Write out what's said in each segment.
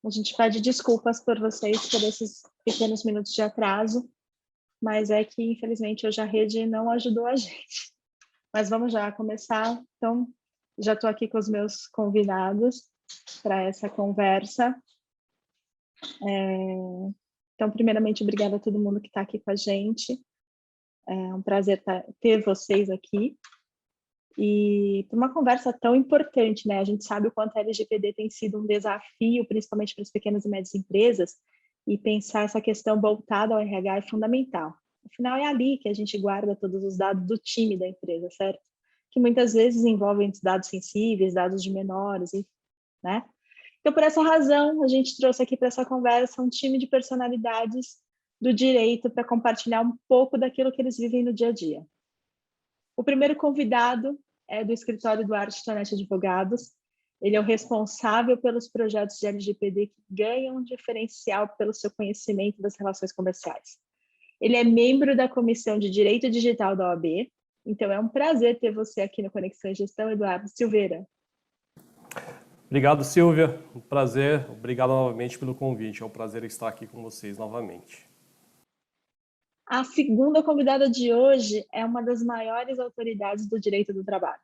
A gente pede desculpas por vocês por esses pequenos minutos de atraso, mas é que, infelizmente, hoje a rede não ajudou a gente. Mas vamos já começar. Então, já estou aqui com os meus convidados para essa conversa. Então, primeiramente, obrigada a todo mundo que está aqui com a gente. É um prazer ter vocês aqui. E para uma conversa tão importante, né? A gente sabe o quanto a LGPD tem sido um desafio, principalmente para as pequenas e médias empresas, e pensar essa questão voltada ao RH é fundamental. Afinal, é ali que a gente guarda todos os dados do time da empresa, certo? Que muitas vezes envolvem dados sensíveis, dados de menores, né? Então, por essa razão, a gente trouxe aqui para essa conversa um time de personalidades do direito para compartilhar um pouco daquilo que eles vivem no dia a dia. O primeiro convidado é do escritório Duarte Tonetti Advogados. Ele é o responsável pelos projetos de LGPD que ganham um diferencial pelo seu conhecimento das relações comerciais. Ele é membro da Comissão de Direito Digital da OAB. Então, é um prazer ter você aqui no Conexão e Gestão, Eduardo Silveira. Obrigado, Silvia. Um prazer. Obrigado novamente pelo convite. É um prazer estar aqui com vocês novamente. A segunda convidada de hoje é uma das maiores autoridades do direito do trabalho.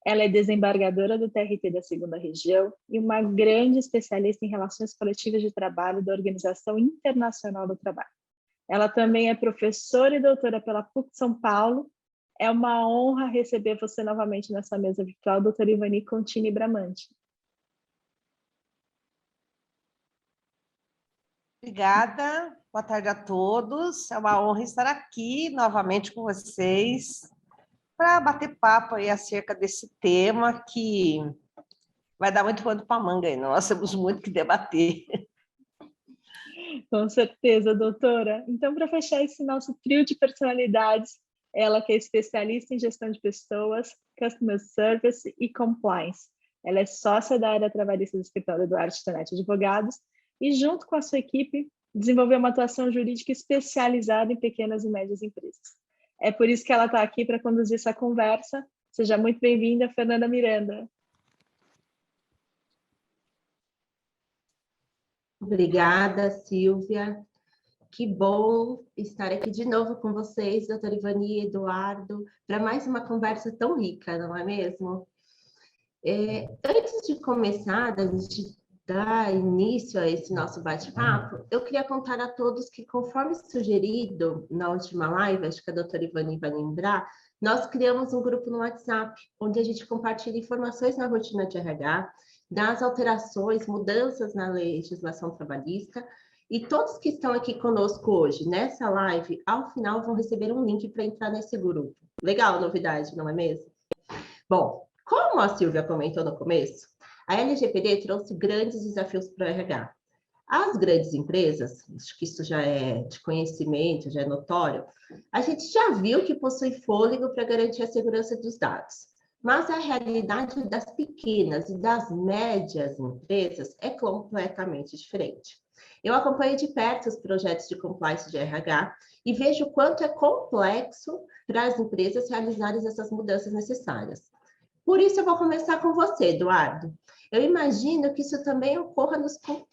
Ela é desembargadora do TRT da 2ª Região e uma grande especialista em relações coletivas de trabalho da Organização Internacional do Trabalho. Ela também é professora e doutora pela PUC São Paulo. É uma honra receber você novamente nessa mesa virtual, doutora Ivani Contini Bramante. Obrigada, boa tarde a todos. É uma honra estar aqui novamente com vocês para bater papo aí acerca desse tema que vai dar muito pano para manga aí. Nós temos muito que debater. Com certeza, doutora. Então, para fechar esse nosso trio de personalidades, ela que é especialista em gestão de pessoas, Customer Service e Compliance. Ela é sócia da área trabalhista do escritório Duarte Tonetti Advogados e, junto com a sua equipe, desenvolveu uma atuação jurídica especializada em pequenas e médias empresas. É por isso que ela está aqui para conduzir essa conversa. Seja muito bem-vinda, Fernanda Miranda. Obrigada, Silvia. Que bom estar aqui de novo com vocês, doutora Ivani e Eduardo, para mais uma conversa tão rica, não é mesmo? Antes de começar, a gente dar início a esse nosso bate-papo, eu queria contar a todos que, conforme sugerido na última live, acho que a doutora Ivani vai lembrar, nós criamos um grupo no WhatsApp, onde a gente compartilha informações na rotina de RH, das alterações, mudanças na legislação trabalhista, e todos que estão aqui conosco hoje, nessa live, ao final vão receber um link para entrar nesse grupo. Legal, novidade, não é mesmo? Bom, como a Silvia comentou no começo, a LGPD trouxe grandes desafios para o RH. As grandes empresas, acho que isso já é de conhecimento, já é notório, a gente já viu que possui fôlego para garantir a segurança dos dados. Mas a realidade das pequenas e das médias empresas é completamente diferente. Eu acompanho de perto os projetos de compliance de RH e vejo o quanto é complexo para as empresas realizarem essas mudanças necessárias. Por isso, eu vou começar com você, Eduardo. Eu imagino que isso também ocorra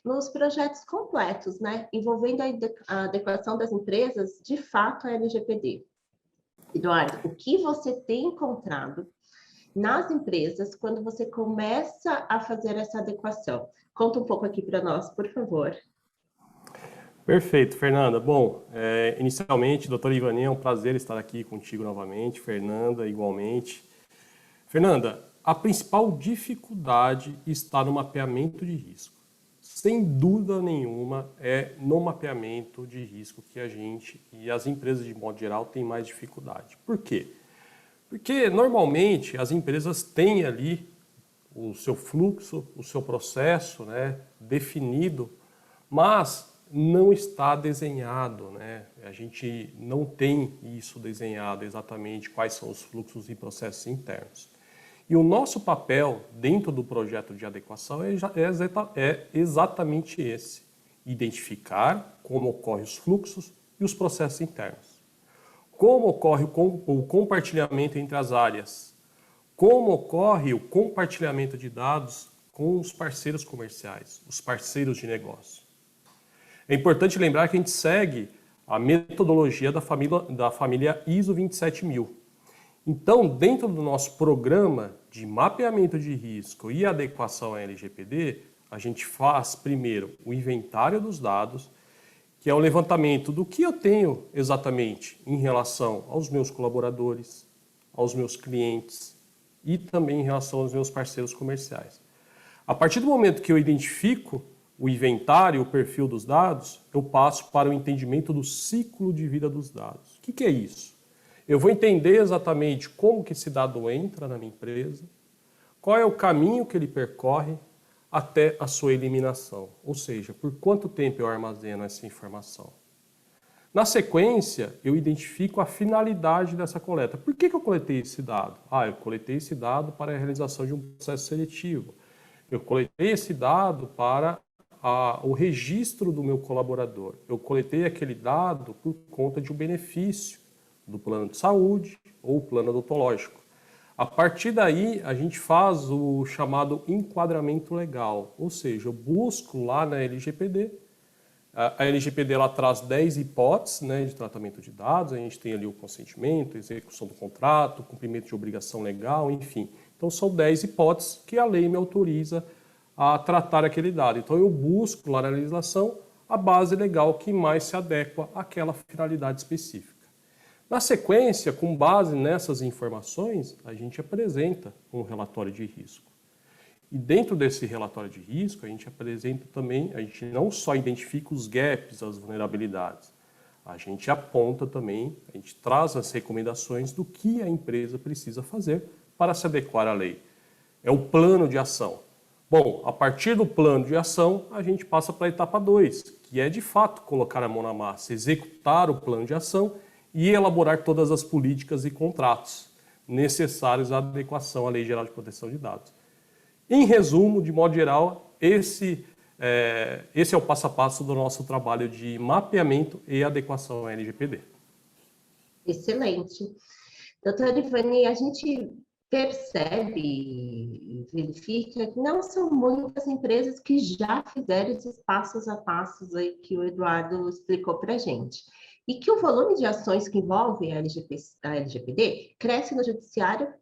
nos projetos completos, né? Envolvendo a adequação das empresas, de fato, à LGPD. Eduardo, o que você tem encontrado nas empresas quando você começa a fazer essa adequação? Conta um pouco aqui para nós, por favor. Perfeito, Fernanda. Bom, inicialmente, doutora Ivani, é um prazer estar aqui contigo novamente. Fernanda, igualmente. Fernanda, a principal dificuldade está no mapeamento de risco. Sem dúvida nenhuma, é no mapeamento de risco que a gente e as empresas, de modo geral, têm mais dificuldade. Por quê? Porque, normalmente, as empresas têm ali o seu fluxo, o seu processo, né, definido, mas não está desenhado, né? A gente não tem isso desenhado exatamente, quais são os fluxos e processos internos. E o nosso papel dentro do projeto de adequação é exatamente esse: identificar como ocorrem os fluxos e os processos internos. Como ocorre o compartilhamento entre as áreas, como ocorre o compartilhamento de dados com os parceiros comerciais, os parceiros de negócio. É importante lembrar que a gente segue a metodologia da família ISO 27000. Então, dentro do nosso programa de mapeamento de risco e adequação à LGPD, a gente faz primeiro o inventário dos dados, que é o levantamento do que eu tenho exatamente em relação aos meus colaboradores, aos meus clientes e também em relação aos meus parceiros comerciais. A partir do momento que eu identifico o inventário, o perfil dos dados, eu passo para o entendimento do ciclo de vida dos dados. O que é isso? Eu vou entender exatamente como que esse dado entra na minha empresa, qual é o caminho que ele percorre até a sua eliminação, ou seja, por quanto tempo eu armazeno essa informação. Na sequência, eu identifico a finalidade dessa coleta. Por que eu coletei esse dado? Eu coletei esse dado para a realização de um processo seletivo. Eu coletei esse dado para o registro do meu colaborador. Eu coletei aquele dado por conta de um benefício do plano de saúde ou plano odontológico. A partir daí, a gente faz o chamado enquadramento legal, ou seja, eu busco lá na LGPD. A LGPD ela traz 10 hipóteses, né, de tratamento de dados, a gente tem ali o consentimento, execução do contrato, cumprimento de obrigação legal, enfim. Então, são 10 hipóteses que a lei me autoriza a tratar aquele dado. Então, eu busco lá na legislação a base legal que mais se adequa àquela finalidade específica. Na sequência, com base nessas informações, a gente apresenta um relatório de risco. E dentro desse relatório de risco, a gente apresenta também, a gente não só identifica os gaps, as vulnerabilidades, a gente aponta também, a gente traz as recomendações do que a empresa precisa fazer para se adequar à lei. É o plano de ação. Bom, a partir do plano de ação, a gente passa para a etapa 2, que é de fato colocar a mão na massa, executar o plano de ação e elaborar todas as políticas e contratos necessários à adequação à Lei Geral de Proteção de Dados. Em resumo, de modo geral, esse é o passo a passo do nosso trabalho de mapeamento e adequação à LGPD. Excelente. Doutora Ivani, a gente percebe e verifica que não são muitas empresas que já fizeram esses passos a passos aí que o Eduardo explicou para a gente. E que o volume de ações que envolvem a LGPD cresce no judiciário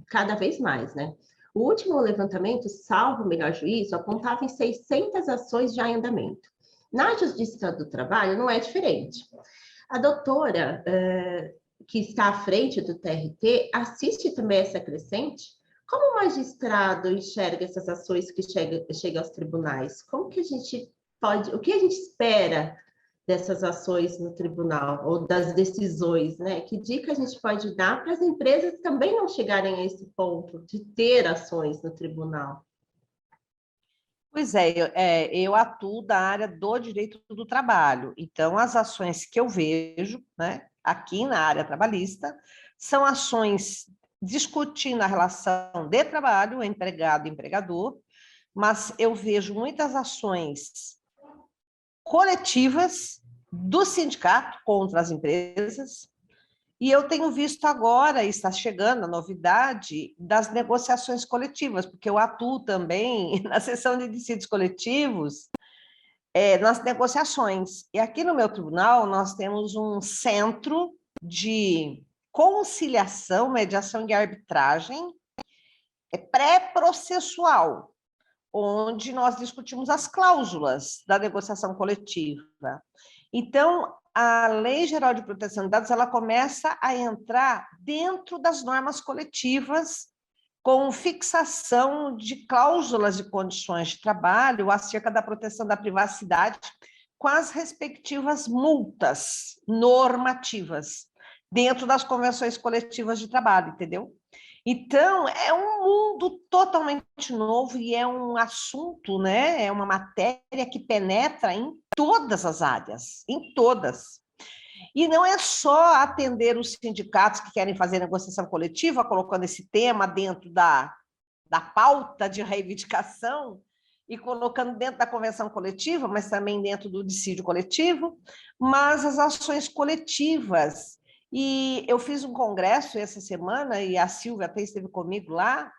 cada vez mais, né? O último levantamento, salvo o melhor juízo, apontava em 600 ações já em andamento. Na Justiça do Trabalho não é diferente. A doutora, que está à frente do TRT, assiste também essa crescente? Como o magistrado enxerga essas ações que chegam aos tribunais? Como que a gente pode, o que a gente espera dessas ações no tribunal, ou das decisões, né? Que dica a gente pode dar para as empresas também não chegarem a esse ponto de ter ações no tribunal? Pois é, eu atuo da área do direito do trabalho, então as ações que eu vejo, né, aqui na área trabalhista, são ações discutindo a relação de trabalho, empregado e empregador, mas eu vejo muitas ações coletivas do sindicato contra as empresas, e eu tenho visto agora, está chegando a novidade, das negociações coletivas, porque eu atuo também na seção de dissídios coletivos, nas negociações. E aqui no meu tribunal, nós temos um centro de conciliação, mediação e arbitragem pré-processual, onde nós discutimos as cláusulas da negociação coletiva. Então, a Lei Geral de Proteção de Dados, ela começa a entrar dentro das normas coletivas, com fixação de cláusulas de condições de trabalho acerca da proteção da privacidade, com as respectivas multas normativas, dentro das convenções coletivas de trabalho, entendeu? Então, é um mundo totalmente novo e é um assunto, né? É uma matéria que penetra em todas as áreas, em todas. E não é só atender os sindicatos que querem fazer negociação coletiva, colocando esse tema dentro da pauta de reivindicação e colocando dentro da convenção coletiva, mas também dentro do dissídio coletivo, mas as ações coletivas. E eu fiz um congresso essa semana, e a Silvia até esteve comigo lá,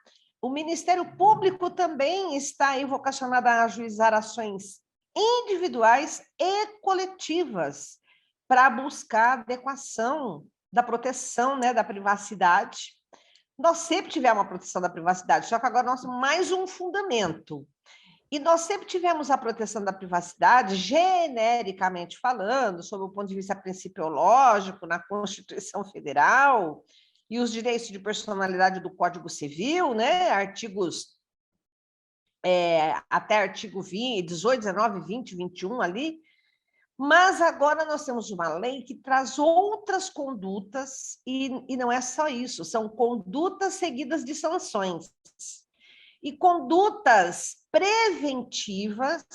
o Ministério Público também está aí vocacionado a ajuizar ações individuais e coletivas para buscar adequação da proteção, né, da privacidade. Nós sempre tivemos a proteção da privacidade, só que agora nós temos mais um fundamento. E nós sempre tivemos a proteção da privacidade, genericamente falando, sob o ponto de vista principiológico, na Constituição Federal, e os direitos de personalidade do Código Civil, né? Artigos, até artigo 20, 18, 19, 20, 21 ali. Mas agora nós temos uma lei que traz outras condutas, e não é só isso, são condutas seguidas de sanções. E condutas preventivas,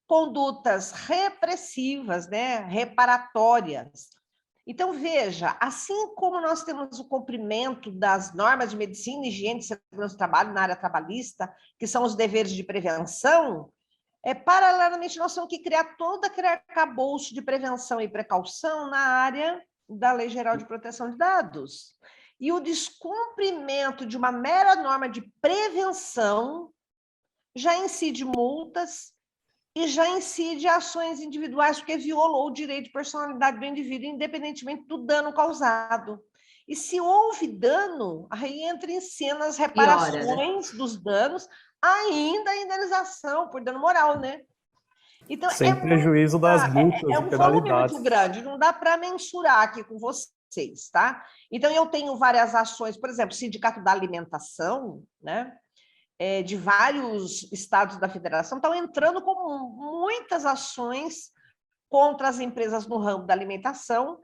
condutas repressivas, né? Reparatórias. Então, veja, assim como nós temos o cumprimento das normas de medicina, higiene e segurança do trabalho na área trabalhista, que são os deveres de prevenção, paralelamente nós temos que criar todo aquele arcabouço de prevenção e precaução na área da Lei Geral de Proteção de Dados. E o descumprimento de uma mera norma de prevenção já incide multas e já incide ações individuais, porque violou o direito de personalidade do indivíduo, independentemente do dano causado. E se houve dano, aí entra em cena as reparações dos danos, ainda a indenização por dano moral, né? Então, sem prejuízo das multas e um penalidades. volume muito grande, não dá para mensurar aqui com vocês, tá? Então, eu tenho várias ações, por exemplo, o Sindicato da Alimentação, né? De vários estados da federação, estão entrando com muitas ações contra as empresas no ramo da alimentação,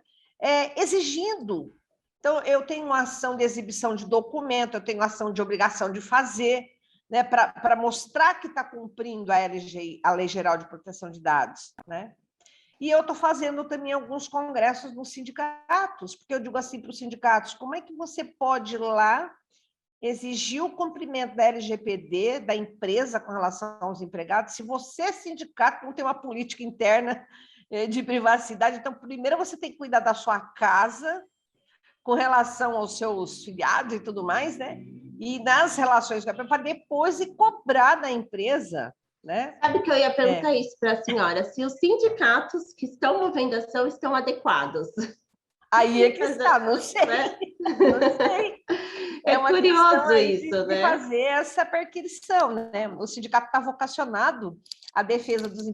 exigindo. Então, eu tenho uma ação de exibição de documento, eu tenho ação de obrigação de fazer, né, para mostrar que está cumprindo a Lei Geral de Proteção de Dados, né? E eu estou fazendo também alguns congressos nos sindicatos, porque eu digo assim para os sindicatos, como é que você pode ir lá exigir o cumprimento da LGPD, da empresa com relação aos empregados, se você, sindicato, não tem uma política interna de privacidade? Então, primeiro você tem que cuidar da sua casa, com relação aos seus filiados e tudo mais, né? E nas relações para depois ir cobrar da empresa, né? Sabe que eu ia perguntar isso para a senhora, se os sindicatos que estão movendo ação estão adequados. Aí é que está, não sei. Né? Não sei. É curioso isso, de né? fazer essa perquisição, né? O sindicato está vocacionado à defesa dos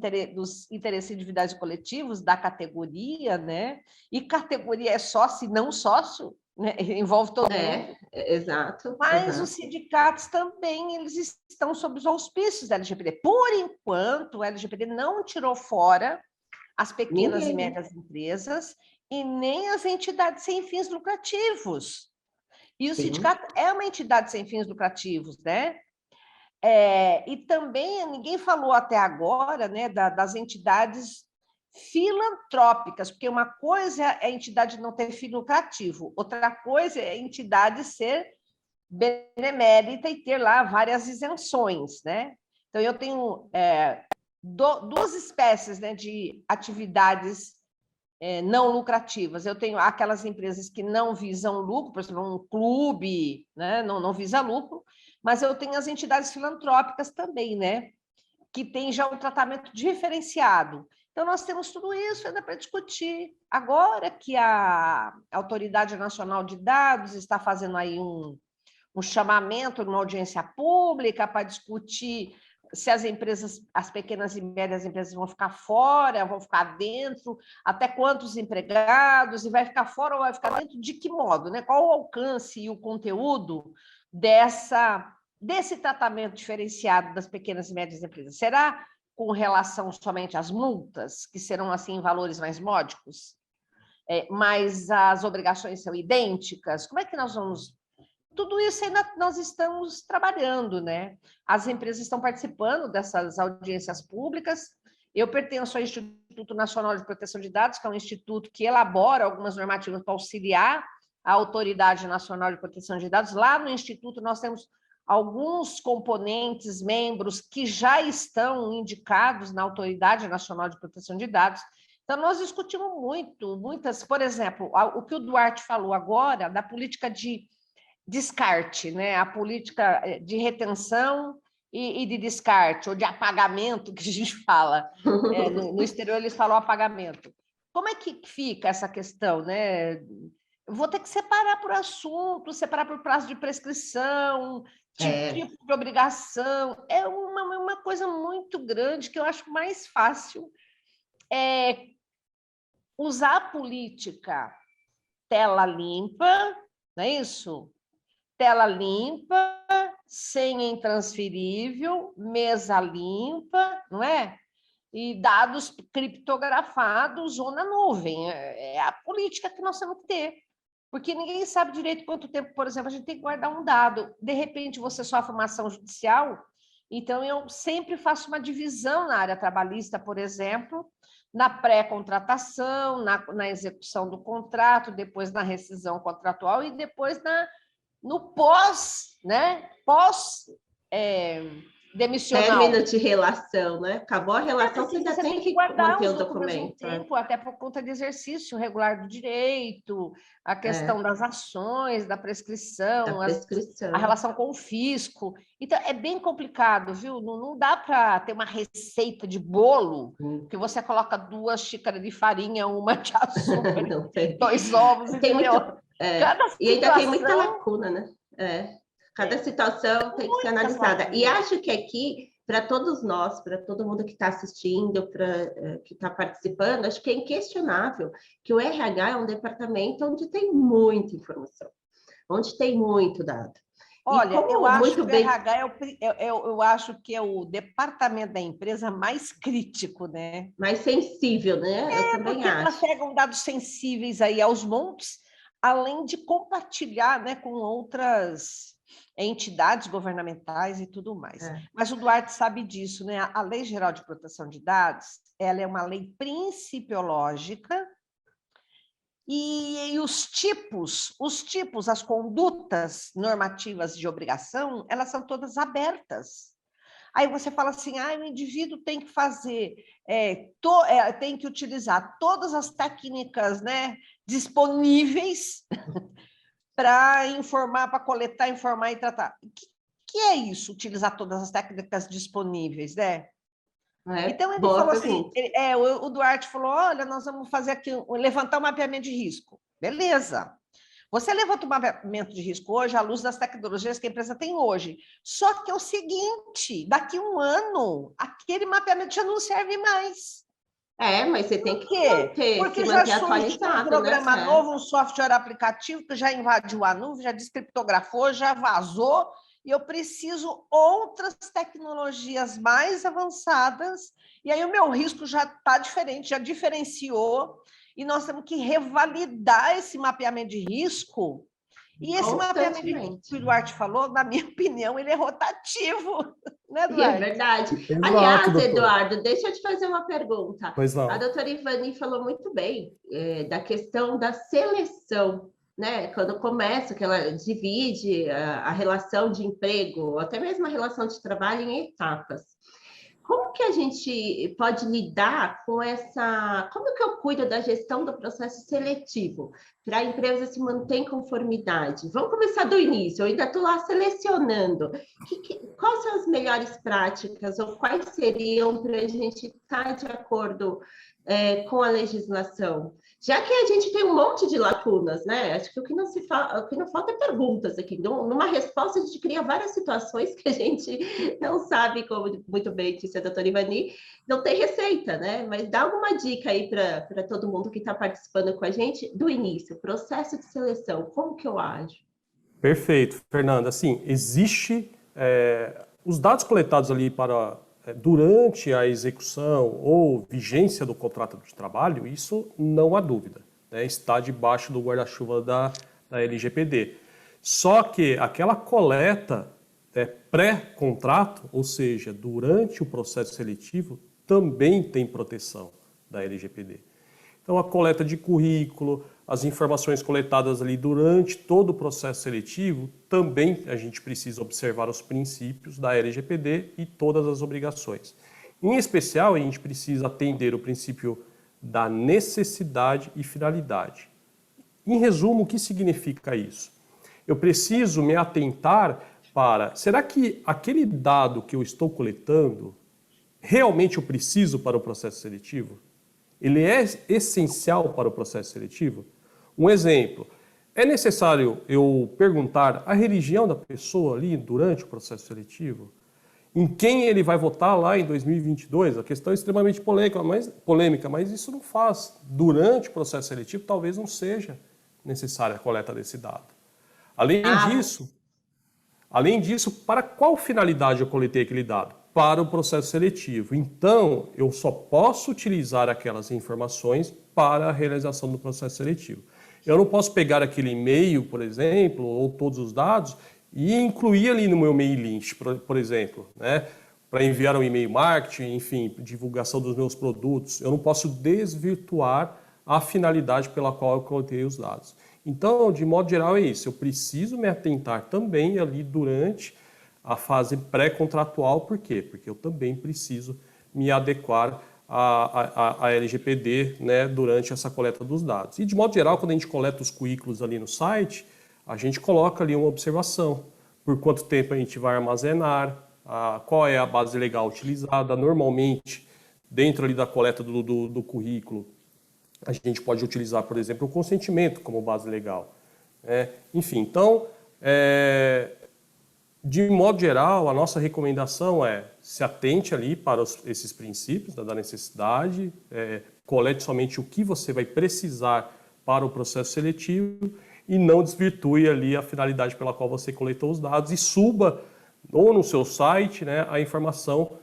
interesses individuais e coletivos da categoria, né? E categoria é sócio e não sócio, né? Envolve todo mundo. Exato. Mas os sindicatos também, eles estão sob os auspícios da LGPD. Por enquanto, o LGPD não tirou fora as pequenas e médias empresas e nem as entidades sem fins lucrativos. E o sindicato é uma entidade sem fins lucrativos, né? E também ninguém falou até agora, né, das entidades filantrópicas, porque uma coisa é a entidade não ter fim lucrativo, outra coisa é a entidade ser benemérita e ter lá várias isenções, né? Então, eu tenho duas espécies, né, de atividades não lucrativas. Eu tenho aquelas empresas que não visam lucro, por exemplo, um clube, né, não visa lucro, mas eu tenho as entidades filantrópicas também, né, que tem já um tratamento diferenciado. Então, nós temos tudo isso ainda para discutir. Agora que a Autoridade Nacional de Dados está fazendo aí um chamamento numa audiência pública para discutir se as empresas, as pequenas e médias empresas vão ficar fora, vão ficar dentro, até quantos empregados, e vai ficar fora ou vai ficar dentro, de que modo, né? Qual o alcance e o conteúdo desse tratamento diferenciado das pequenas e médias empresas? Será com relação somente às multas, que serão assim em valores mais módicos? Mas as obrigações são idênticas? Como é que nós vamos... Tudo isso ainda nós estamos trabalhando, né? As empresas estão participando dessas audiências públicas. Eu pertenço ao Instituto Nacional de Proteção de Dados, que é um instituto que elabora algumas normativas para auxiliar a Autoridade Nacional de Proteção de Dados. Lá no Instituto nós temos alguns componentes, membros, que já estão indicados na Autoridade Nacional de Proteção de Dados. Então, nós discutimos muitas, por exemplo, o que o Duarte falou agora, da política de descarte, né? A política de retenção e de descarte, ou de apagamento, que a gente fala. No exterior eles falam apagamento. Como é que fica essa questão, né? Eu vou ter que separar por assunto, separar por prazo de prescrição, tipo de obrigação. É uma coisa muito grande que eu acho mais fácil usar a política tela limpa, não é isso? Tela limpa, senha intransferível, mesa limpa, não é? E dados criptografados ou na nuvem. É a política que nós temos que ter. Porque ninguém sabe direito quanto tempo, por exemplo, a gente tem que guardar um dado. De repente, você sofre uma ação judicial, então eu sempre faço uma divisão na área trabalhista, por exemplo, na pré-contratação, na execução do contrato, depois na rescisão contratual e depois no pós, né? Demissional. Término de relação, né? Acabou a relação, você ainda tem que guardar manter os o documento. Tempo, até por conta de exercício regular do direito, a questão das ações, da prescrição, a relação com o fisco. Então, é bem complicado, viu? Não dá para ter uma receita de bolo, que você coloca 2 xícaras de farinha, uma de açúcar, 2 ovos, entendeu? E ainda tem muita lacuna, né? Cada situação tem que ser analisada. E acho que aqui, para todos nós, para todo mundo que está assistindo, que está participando, acho que é inquestionável que o RH é um departamento onde tem muita informação, onde tem muito dado. Olha, eu acho que o RH eu acho que é o departamento da empresa mais crítico, né? Mais sensível, né? Eu também acho. Porque pegam dados sensíveis aí aos montes, além de compartilhar, né, com outras entidades governamentais e tudo mais. Mas o Duarte sabe disso, né? A Lei Geral de Proteção de Dados, ela é uma lei principiológica e os tipos, as condutas normativas de obrigação, elas são todas abertas. Aí você fala assim, o indivíduo tem que fazer, tem que utilizar todas as técnicas, né, disponíveis para informar, para coletar, informar e tratar. O que é isso, utilizar todas as técnicas disponíveis, né? Então, ele falou assim, o Duarte falou, olha, nós vamos fazer aqui, levantar um mapeamento de risco. Beleza. Você levanta um mapeamento de risco hoje à luz das tecnologias que a empresa tem hoje. Só que é o seguinte, daqui a 1 ano, aquele mapeamento já não serve mais. Mas você tem que manter, porque se já manter surge atualizado, um programa né? novo, um software aplicativo que já invadiu a nuvem, já descriptografou, já vazou, e eu preciso outras tecnologias mais avançadas, e aí o meu risco já está diferente, já diferenciou, e nós temos que revalidar esse mapeamento de risco. E esse mapeamento de risco que o Duarte falou, na minha opinião, ele é rotativo, né, Duarte? É verdade. Aliás, Eduardo, deixa eu te fazer uma pergunta. Pois não. A doutora Ivani falou muito bem da questão da seleção, né? Quando começa, que ela divide a relação de emprego, ou até mesmo a relação de trabalho em etapas. Como que a gente pode lidar com essa... Como que eu cuido da gestão do processo seletivo para a empresa se manter em conformidade? Vamos começar do início, eu ainda estou lá selecionando. Quais são as melhores práticas ou quais seriam para a gente estar de acordo com a legislação? Já que a gente tem um monte de lacunas, né? Acho que o que não falta é perguntas aqui. Numa resposta, a gente cria várias situações que a gente não sabe, como muito bem disse a doutora Ivani, não tem receita, né? Mas dá alguma dica aí para todo mundo que está participando com a gente do início, processo de seleção, como que eu ajo? Perfeito, Fernanda. Assim, existe os dados coletados ali durante a execução ou vigência do contrato de trabalho, isso não há dúvida, né? Está debaixo do guarda-chuva da LGPD. Só que aquela coleta pré-contrato, ou seja, durante o processo seletivo, também tem proteção da LGPD. Então, a coleta de currículo, as informações coletadas ali durante todo o processo seletivo, também a gente precisa observar os princípios da LGPD e todas as obrigações. Em especial, a gente precisa atender o princípio da necessidade e finalidade. Em resumo, o que significa isso? eu preciso me atentar para, será que aquele dado que eu estou coletando, realmente eu preciso para o processo seletivo? Ele é essencial para o processo seletivo? Um exemplo, é necessário eu perguntar a religião da pessoa ali durante o processo seletivo? Em quem ele vai votar lá em 2022? A questão é extremamente polêmica, mas isso não faz. Durante o processo seletivo, talvez não seja necessária a coleta desse dado. Além disso, para qual finalidade eu coletei aquele dado? Para o processo seletivo. Então, eu só posso utilizar aquelas informações para a realização do processo seletivo. Eu não posso pegar aquele e-mail, por exemplo, ou todos os dados e incluir ali no meu mail list, por exemplo, né? Para enviar um e-mail marketing, enfim, divulgação dos meus produtos. Eu não posso desvirtuar a finalidade pela qual eu coletei os dados. Então, de modo geral, é isso. Eu preciso me atentar também ali durante a fase pré-contratual. Por quê? Porque eu também preciso me adequar à LGPD, né, durante essa coleta dos dados. E, de modo geral, quando a gente coleta os currículos ali no site, a gente coloca ali uma observação. Por quanto tempo a gente vai armazenar, qual é a base legal utilizada. Normalmente, dentro ali da coleta do currículo, a gente pode utilizar, por exemplo, o consentimento como base legal. Enfim, então, de modo geral, a nossa recomendação é se atente ali para esses princípios da necessidade, colete somente o que você vai precisar para o processo seletivo e não desvirtue ali a finalidade pela qual você coletou os dados e suba ou no seu site, né, a informação,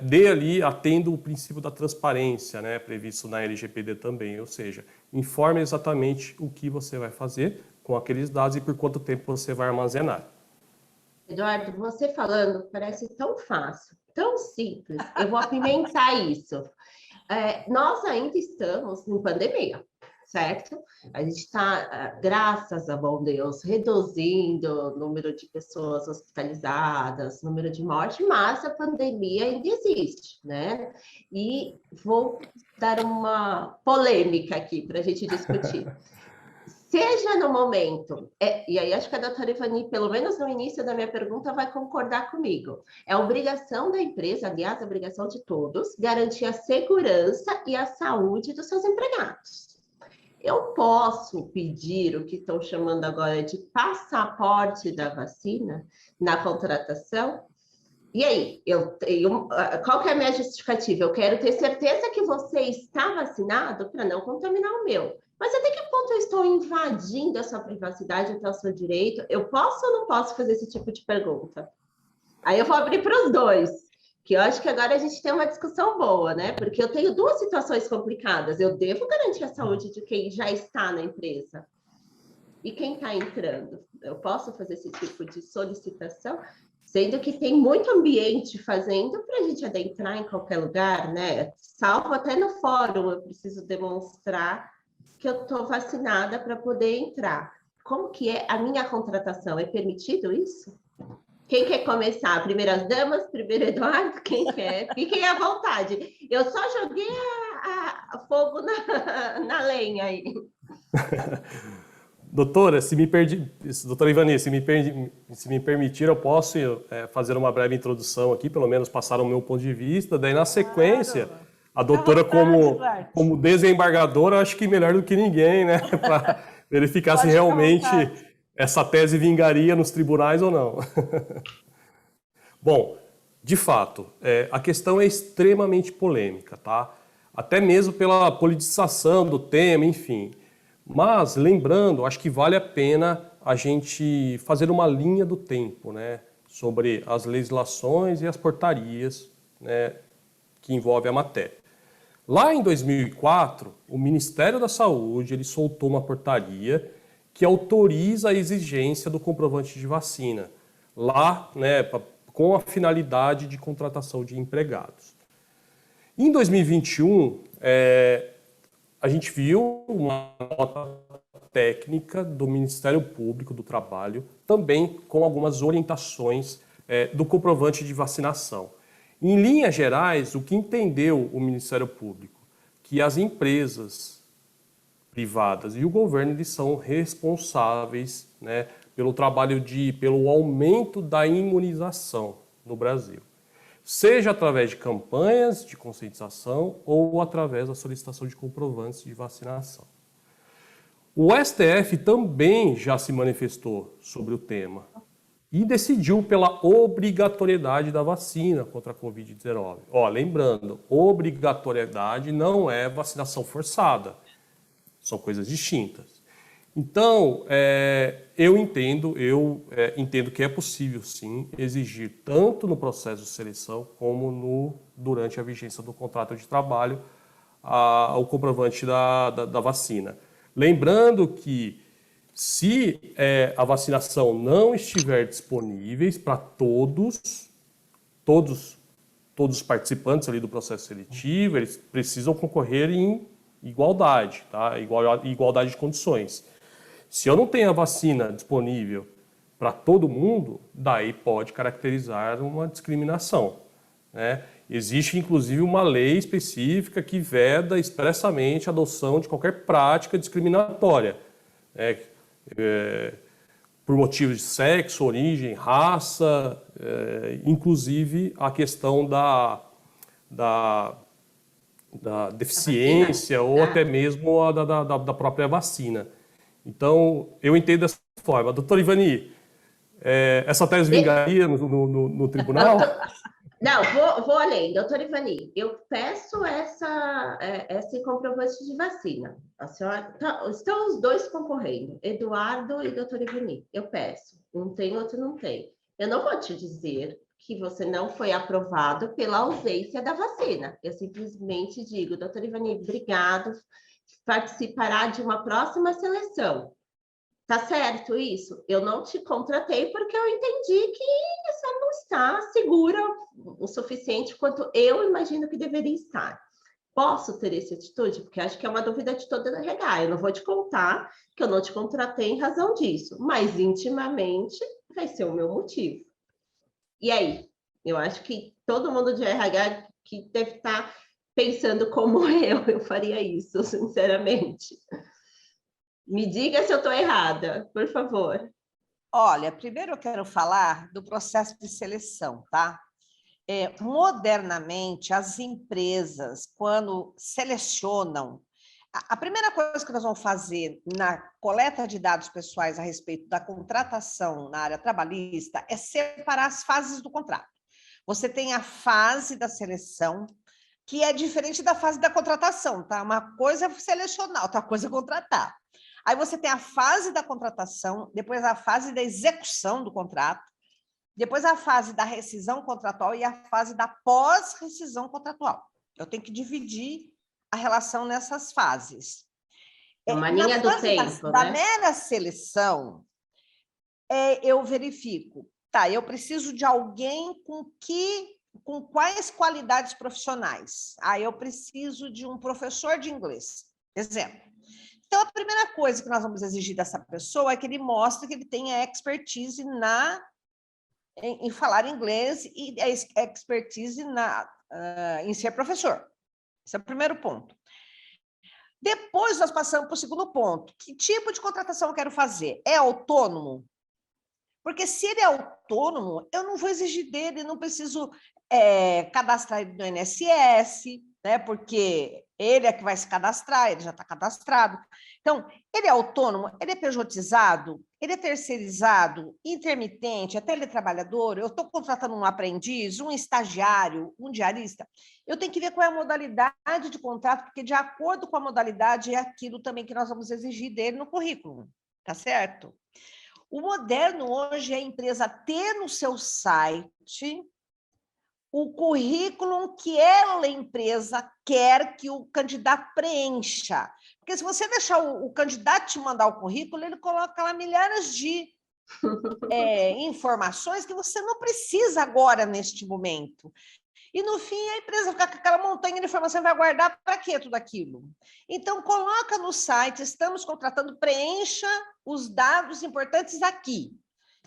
dê ali, atendo o princípio da transparência, né, previsto na LGPD também, ou seja, informe exatamente o que você vai fazer com aqueles dados e por quanto tempo você vai armazenar. Eduardo, você falando parece tão fácil, tão simples. Eu vou apimentar isso. Nós ainda estamos em pandemia, certo? A gente está, graças a bom Deus, reduzindo o número de pessoas hospitalizadas, número de mortes, mas a pandemia ainda existe, né? E vou dar uma polêmica aqui para a gente discutir. Seja no momento, e aí acho que a doutora Ivani, pelo menos no início da minha pergunta, vai concordar comigo. É obrigação da empresa, aliás, obrigação de todos, garantir a segurança e a saúde dos seus empregados. Eu posso pedir o que estão chamando agora de passaporte da vacina na contratação? E aí, qual que é a minha justificativa? Eu quero ter certeza que você está vacinado para não contaminar o meu. Mas até que ponto eu estou invadindo a sua privacidade até o seu direito? Eu posso ou não posso fazer esse tipo de pergunta? Aí eu vou abrir para os dois, que eu acho que agora a gente tem uma discussão boa, né? Porque eu tenho duas situações complicadas. Eu devo garantir a saúde de quem já está na empresa. E quem está entrando? Eu posso fazer esse tipo de solicitação? Sendo que tem muito ambiente fazendo para a gente adentrar em qualquer lugar, né? Salvo até no fórum, eu preciso demonstrar que eu estou vacinada para poder entrar. Como que é a minha contratação? É permitido isso? Quem quer começar? Primeiro as damas, primeiro Eduardo, quem quer? Fiquem à vontade. Eu só joguei a fogo na lenha aí. Doutora, doutora Ivani, se me permitir, eu posso fazer uma breve introdução aqui, pelo menos passar o meu ponto de vista, daí na sequência... Claro. A doutora, como desembargadora, acho que melhor do que ninguém, né? Para verificar se realmente essa tese vingaria nos tribunais ou não. Bom, de fato, a questão é extremamente polêmica, tá? Até mesmo pela politização do tema, enfim. Mas, lembrando, acho que vale a pena a gente fazer uma linha do tempo, né? Sobre as legislações e as portarias, né, que envolvem a matéria. Lá em 2004, o Ministério da Saúde ele soltou uma portaria que autoriza a exigência do comprovante de vacina, lá, né, com a finalidade de contratação de empregados. Em 2021, a gente viu uma nota técnica do Ministério Público do Trabalho, também com algumas orientações do comprovante de vacinação. Em linhas gerais, o que entendeu o Ministério Público? Que as empresas privadas e o governo eles são responsáveis, né, pelo pelo aumento da imunização no Brasil, seja através de campanhas de conscientização ou através da solicitação de comprovantes de vacinação. O STF também já se manifestou sobre o tema e decidiu pela obrigatoriedade da vacina contra a Covid-19. Lembrando, obrigatoriedade não é vacinação forçada, são coisas distintas. Então, eu entendo que é possível, sim, exigir tanto no processo de seleção como durante a vigência do contrato de trabalho o comprovante da vacina. Lembrando que se a vacinação não estiver disponível para todos os participantes ali do processo seletivo, eles precisam concorrer em igualdade, tá? Igualdade de condições. Se eu não tenho a vacina disponível para todo mundo, daí pode caracterizar uma discriminação, né? Existe, inclusive, uma lei específica que veda expressamente a adoção de qualquer prática discriminatória, né? Por motivos de sexo, origem, raça, inclusive a questão da deficiência ou até mesmo da própria vacina. Então, eu entendo dessa forma. Doutora Ivani, essa tese vingaria no tribunal? Não, vou além. Doutora Ivani, eu peço esse comprovante de vacina. A senhora, estão os dois concorrendo, Eduardo e doutora Ivani. Eu peço. Um tem, outro não tem. Eu não vou te dizer que você não foi aprovado pela ausência da vacina. Eu simplesmente digo, doutora Ivani, obrigado, participará de uma próxima seleção. Tá certo isso? Eu não te contratei porque eu entendi que você não está segura o suficiente quanto eu imagino que deveria estar. Posso ter essa atitude? Porque acho que é uma dúvida de toda a RH. Eu não vou te contar que eu não te contratei em razão disso, mas intimamente vai ser o meu motivo. E aí? Eu acho que todo mundo de RH que deve estar pensando como eu faria isso, sinceramente. Me diga se eu estou errada, por favor. Olha, primeiro eu quero falar do processo de seleção, tá? Modernamente, as empresas, quando selecionam, a primeira coisa que nós vamos fazer na coleta de dados pessoais a respeito da contratação na área trabalhista é separar as fases do contrato. Você tem a fase da seleção, que é diferente da fase da contratação, tá? Uma coisa é selecionar, outra coisa é contratar. Aí você tem a fase da contratação, depois a fase da execução do contrato, depois a fase da rescisão contratual e a fase da pós-rescisão contratual. Eu tenho que dividir a relação nessas fases. É uma linha do tempo, da né? mera seleção, eu verifico, tá, eu preciso de alguém com quais qualidades profissionais? Eu preciso de um professor de inglês, exemplo. Então, a primeira coisa que nós vamos exigir dessa pessoa é que ele mostre que ele tenha expertise em falar inglês e expertise em ser professor. Esse é o primeiro ponto. Depois, nós passamos para o segundo ponto. Que tipo de contratação eu quero fazer? É autônomo? Porque se ele é autônomo, eu não vou exigir dele, não preciso cadastrar ele no INSS, né? Porque ele é que vai se cadastrar, ele já está cadastrado. Então, ele é autônomo, ele é pejotizado, ele é terceirizado, intermitente, é teletrabalhador, eu estou contratando um aprendiz, um estagiário, um diarista. Eu tenho que ver qual é a modalidade de contrato, porque de acordo com a modalidade é aquilo também que nós vamos exigir dele no currículo, tá certo? O moderno hoje é a empresa ter no seu site o currículo que ela, empresa, quer que o candidato preencha. Porque se você deixar o candidato te mandar o currículo, ele coloca lá milhares de informações que você não precisa agora, neste momento. E, no fim, a empresa fica com aquela montanha de informação e vai guardar para quê tudo aquilo? Então, coloca no site, estamos contratando, preencha os dados importantes aqui.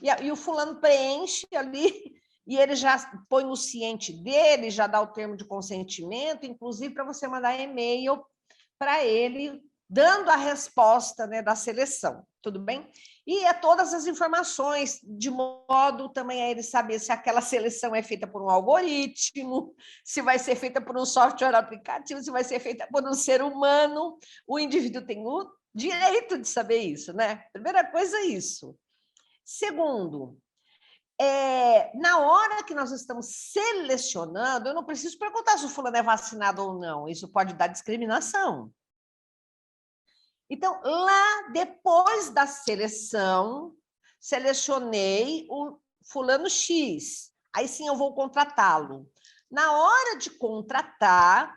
E o fulano preenche ali, e ele já põe o ciente dele, já dá o termo de consentimento, inclusive para você mandar e-mail para ele dando a resposta, né, da seleção, tudo bem? E é todas as informações, de modo também a ele saber se aquela seleção é feita por um algoritmo, se vai ser feita por um software aplicativo, se vai ser feita por um ser humano. O indivíduo tem o direito de saber isso, né? Primeira coisa é isso. Segundo, na hora que nós estamos selecionando, eu não preciso perguntar se o fulano é vacinado ou não, isso pode dar discriminação. Então, lá depois da seleção, selecionei o fulano X, aí sim eu vou contratá-lo. Na hora de contratar,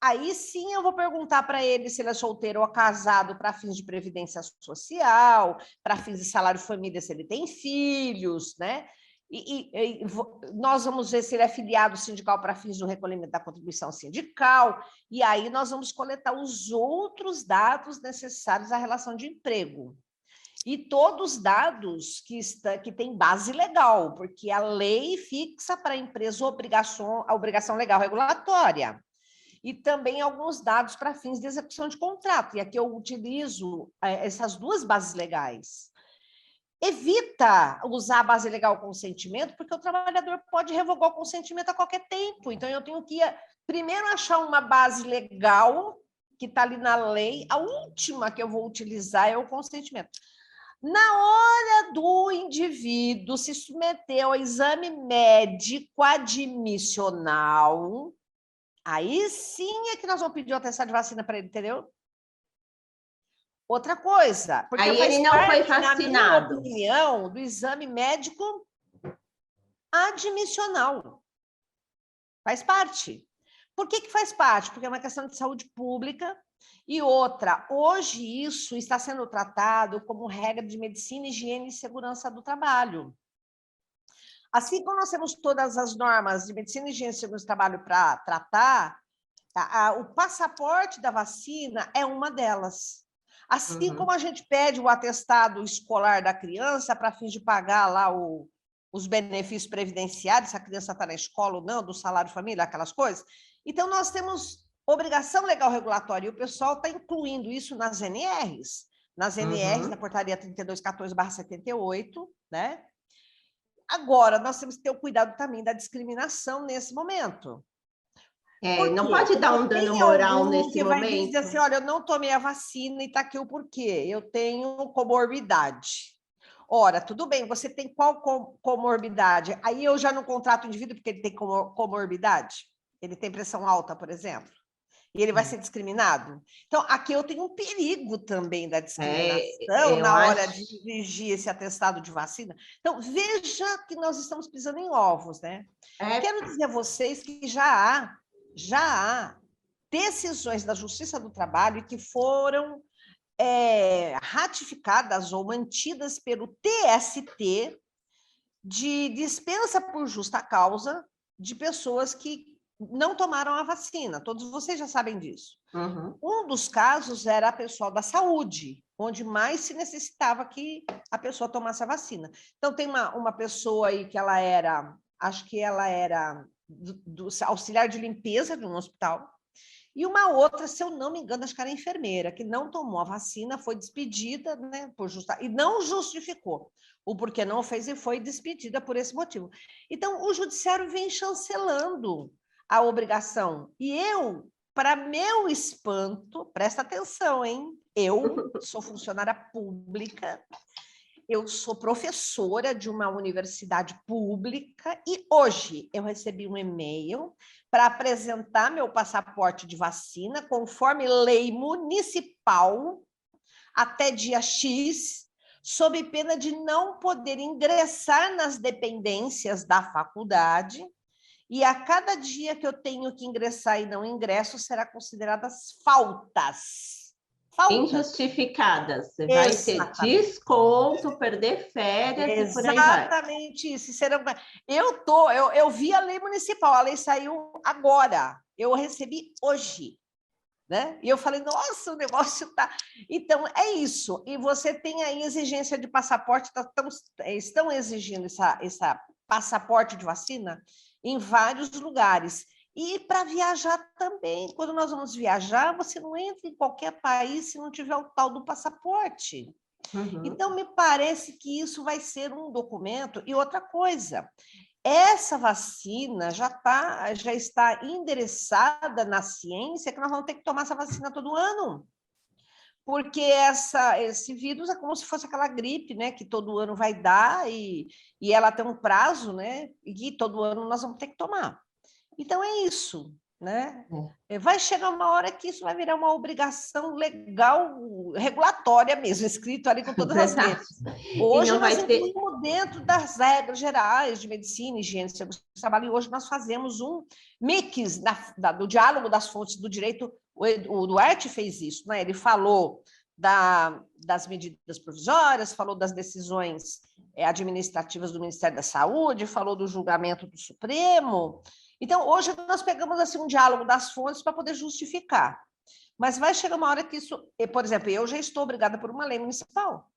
aí sim eu vou perguntar para ele se ele é solteiro ou casado para fins de previdência social, para fins de salário família, se ele tem filhos, né? E nós vamos ver se ele é filiado sindical para fins do recolhimento da contribuição sindical, e aí nós vamos coletar os outros dados necessários à relação de emprego. E todos os dados que têm base legal, porque a lei fixa para a empresa a obrigação legal regulatória. E também alguns dados para fins de execução de contrato. E aqui eu utilizo essas duas bases legais. Evita usar a base legal consentimento, porque o trabalhador pode revogar o consentimento a qualquer tempo. Então, eu tenho que primeiro achar uma base legal que está ali na lei. A última que eu vou utilizar é o consentimento. Na hora do indivíduo se submeter ao exame médico admissional, aí sim é que nós vamos pedir o atestado de vacina para ele, entendeu? Outra coisa, porque aí ele não foi vacinado, na minha opinião, do exame médico admissional. Faz parte. Por que faz parte? Porque é uma questão de saúde pública. E outra, hoje isso está sendo tratado como regra de medicina, higiene e segurança do trabalho. Assim como nós temos todas as normas de medicina, higiene e segurança do trabalho para tratar, o passaporte da vacina é uma delas. Assim como a gente pede o atestado escolar da criança para fins de pagar lá os benefícios previdenciários, se a criança está na escola ou não, do salário família, aquelas coisas. Então, nós temos obrigação legal regulatória, e o pessoal está incluindo isso nas NRs, na portaria 3214/78, né? Agora, nós temos que ter o cuidado também da discriminação nesse momento. Não pode dar um dano moral nesse momento. Vai dizer assim, olha, eu não tomei a vacina e está aqui o porquê. Eu tenho comorbidade. Ora, tudo bem, você tem qual comorbidade? Aí eu já não contrato o indivíduo porque ele tem comorbidade. Ele tem pressão alta, por exemplo. E ele vai ser discriminado. Então, aqui eu tenho um perigo também da discriminação na hora de dirigir esse atestado de vacina. Então, veja que nós estamos pisando em ovos, né? Quero dizer a vocês que já há decisões da Justiça do Trabalho que foram ratificadas ou mantidas pelo TST de dispensa por justa causa de pessoas que não tomaram a vacina. Todos vocês já sabem disso. Um dos casos era a pessoal da saúde, onde mais se necessitava que a pessoa tomasse a vacina. Então, tem uma pessoa aí que ela era, acho que ela era do auxiliar de limpeza de um hospital, e uma outra, se eu não me engano, acho que era enfermeira, que não tomou a vacina, foi despedida, né, e não justificou o porquê não fez e foi despedida por esse motivo. Então, o judiciário vem chancelando a obrigação. E eu, para meu espanto, presta atenção, hein? Eu sou funcionária pública, eu sou professora de uma universidade pública e hoje eu recebi um e-mail para apresentar meu passaporte de vacina conforme lei municipal até dia X, sob pena de não poder ingressar nas dependências da faculdade, e a cada dia que eu tenho que ingressar e não ingresso será consideradas faltas. Injustificadas. Você vai ter desconto, perder férias e por aí vai. Exatamente isso. Eu vi a lei municipal, a lei saiu agora. Eu recebi hoje. Né? E eu falei, nossa, o negócio está... Então, é isso. E você tem aí exigência de passaporte, estão exigindo essa passaporte de vacina em vários lugares. E para viajar também. Quando nós vamos viajar, você não entra em qualquer país se não tiver o tal do passaporte. Então, me parece que isso vai ser um documento. E outra coisa, essa vacina já está endereçada na ciência que nós vamos ter que tomar essa vacina todo ano. Porque esse vírus é como se fosse aquela gripe, né, que todo ano vai dar e ela tem um prazo, né, e todo ano nós vamos ter que tomar. Então, é isso, né? Vai chegar uma hora que isso vai virar uma obrigação legal, regulatória mesmo, escrito ali com todas as letras. Hoje nós incluímos dentro das regras gerais de medicina, higiene, segurança do trabalho, e hoje nós fazemos um mix do diálogo das fontes do direito. O Duarte fez isso, né? Ele falou das medidas provisórias, falou das decisões administrativas do Ministério da Saúde, falou do julgamento do Supremo. Então, hoje nós pegamos assim, um diálogo das fontes para poder justificar. Mas vai chegar uma hora que isso... Por exemplo, eu já estou obrigada por uma lei municipal.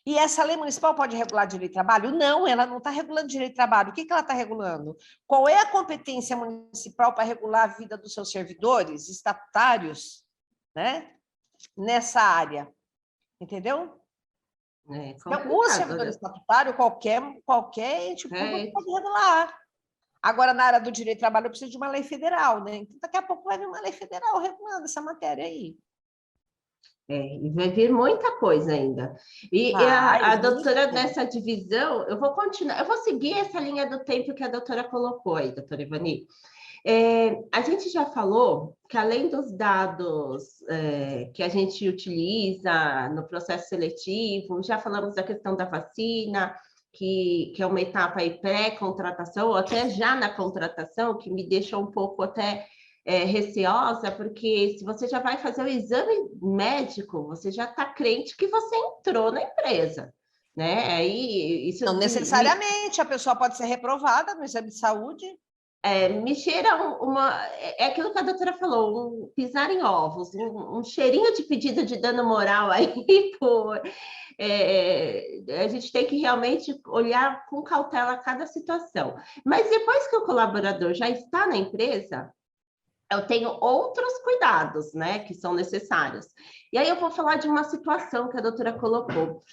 E essa lei municipal pode regular direito de trabalho? Não, ela não está regulando direito de trabalho. O que ela está regulando? Qual é a competência municipal para regular a vida dos seus servidores estatutários, né? Nessa área? Entendeu? Então, o servidor estatutário, qualquer ente público pode regular. Agora, na área do direito de trabalho, eu preciso de uma lei federal, né? Então, daqui a pouco vai vir uma lei federal regulando essa matéria aí. E vai vir muita coisa ainda. E a doutora, nessa divisão, eu vou continuar, eu vou seguir essa linha do tempo que a doutora colocou aí, doutora Ivani. A gente já falou que, além dos dados que a gente utiliza no processo seletivo, já falamos da questão da vacina, que é uma etapa aí pré-contratação, ou até já na contratação, que me deixa um pouco até receosa, porque se você já vai fazer o exame médico, você já está crente que você entrou na empresa, né? Aí, isso não necessariamente, a pessoa pode ser reprovada no exame de saúde. Me cheira é aquilo que a doutora falou, pisar em ovos, um cheirinho de pedido de dano moral aí a gente tem que realmente olhar com cautela cada situação. Mas depois que o colaborador já está na empresa, eu tenho outros cuidados, né, que são necessários. E aí eu vou falar de uma situação que a doutora colocou.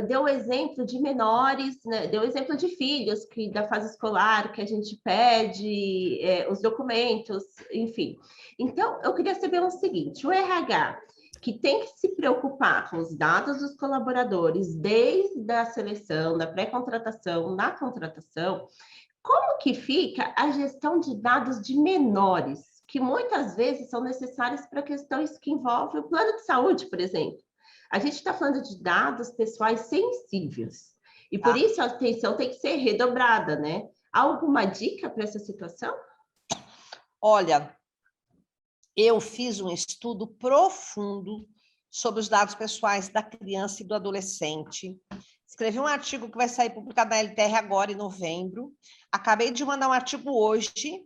Deu o exemplo de menores, né, deu o exemplo de filhos que da fase escolar, que a gente pede os documentos, enfim. Então, eu queria saber o seguinte, o RH, que tem que se preocupar com os dados dos colaboradores, desde a seleção, da pré-contratação, na contratação, como que fica a gestão de dados de menores, que muitas vezes são necessários para questões que envolvem o plano de saúde, por exemplo? A gente está falando de dados pessoais sensíveis, e por isso a atenção tem que ser redobrada, né? Há alguma dica para essa situação? Olha, eu fiz um estudo profundo sobre os dados pessoais da criança e do adolescente. Escrevi um artigo que vai sair publicado na LTR agora, em novembro. Acabei de mandar um artigo hoje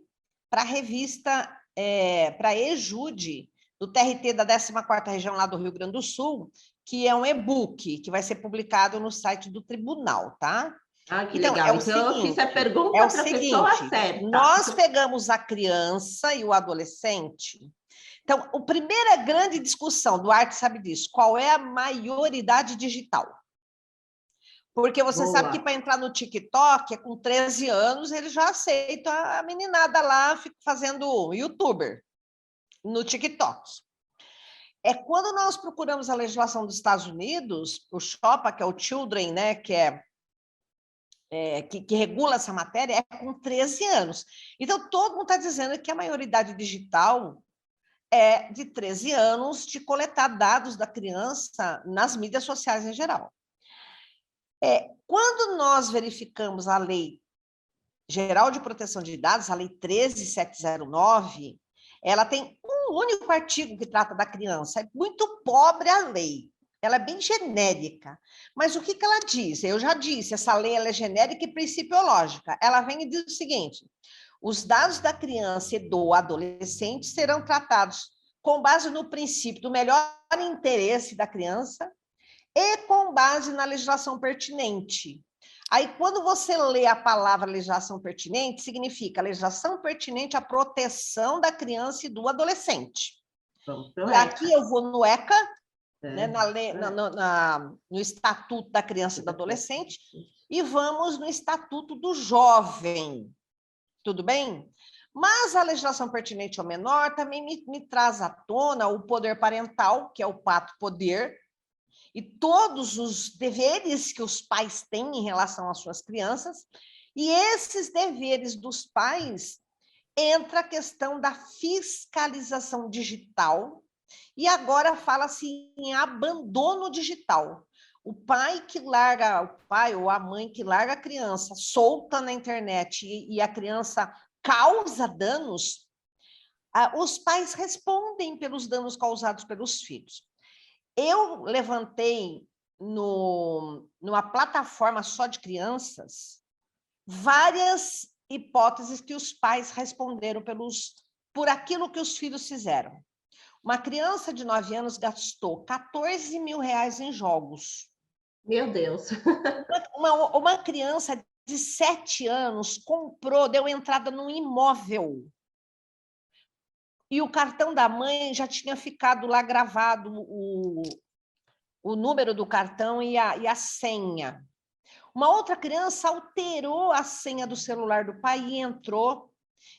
para a revista, para a EJUDE, do TRT da 14ª Região, lá do Rio Grande do Sul, que é um e-book, que vai ser publicado no site do tribunal, tá? Que então, legal. Então, eu fiz a pergunta para a pessoa certa. Nós pegamos a criança e o adolescente. Então, a primeira grande discussão, Duarte sabe disso, qual é a maioridade digital? Porque você sabe que para entrar no TikTok, com 13 anos, ele já aceita a meninada lá fazendo youtuber no TikTok. Quando nós procuramos a legislação dos Estados Unidos, o CHOPA, que é o Children, né, que regula essa matéria, é com 13 anos. Então, todo mundo está dizendo que a maioridade digital é de 13 anos de coletar dados da criança nas mídias sociais em geral. Quando nós verificamos a Lei Geral de Proteção de Dados, a Lei 13.709, ela tem um único artigo que trata da criança. É muito pobre a lei. Ela é bem genérica. Mas o que ela diz? Eu já disse, essa lei ela é genérica e principiológica. Ela vem e diz o seguinte: os dados da criança e do adolescente serão tratados com base no princípio do melhor interesse da criança e com base na legislação pertinente. Aí, quando você lê a palavra legislação pertinente, significa legislação pertinente à proteção da criança e do adolescente. Vamos pro E ECA. aqui eu vou no ECA, né, É. no Estatuto da Criança e do Adolescente, e vamos no Estatuto do Jovem. Tudo bem? Mas a legislação pertinente ao menor também me traz à tona o poder parental, que é o pato poder, e todos os deveres que os pais têm em relação às suas crianças, e esses deveres dos pais entra a questão da fiscalização digital, e agora fala-se em abandono digital. O pai ou a mãe que larga a criança solta na internet e a criança causa danos, os pais respondem pelos danos causados pelos filhos. Eu levantei numa plataforma só de crianças várias hipóteses que os pais responderam por aquilo que os filhos fizeram. Uma criança de 9 anos gastou 14 mil reais em jogos. Meu Deus. Uma criança de 7 anos deu entrada num imóvel. E o cartão da mãe já tinha ficado lá gravado o número do cartão e a senha. Uma outra criança alterou a senha do celular do pai e entrou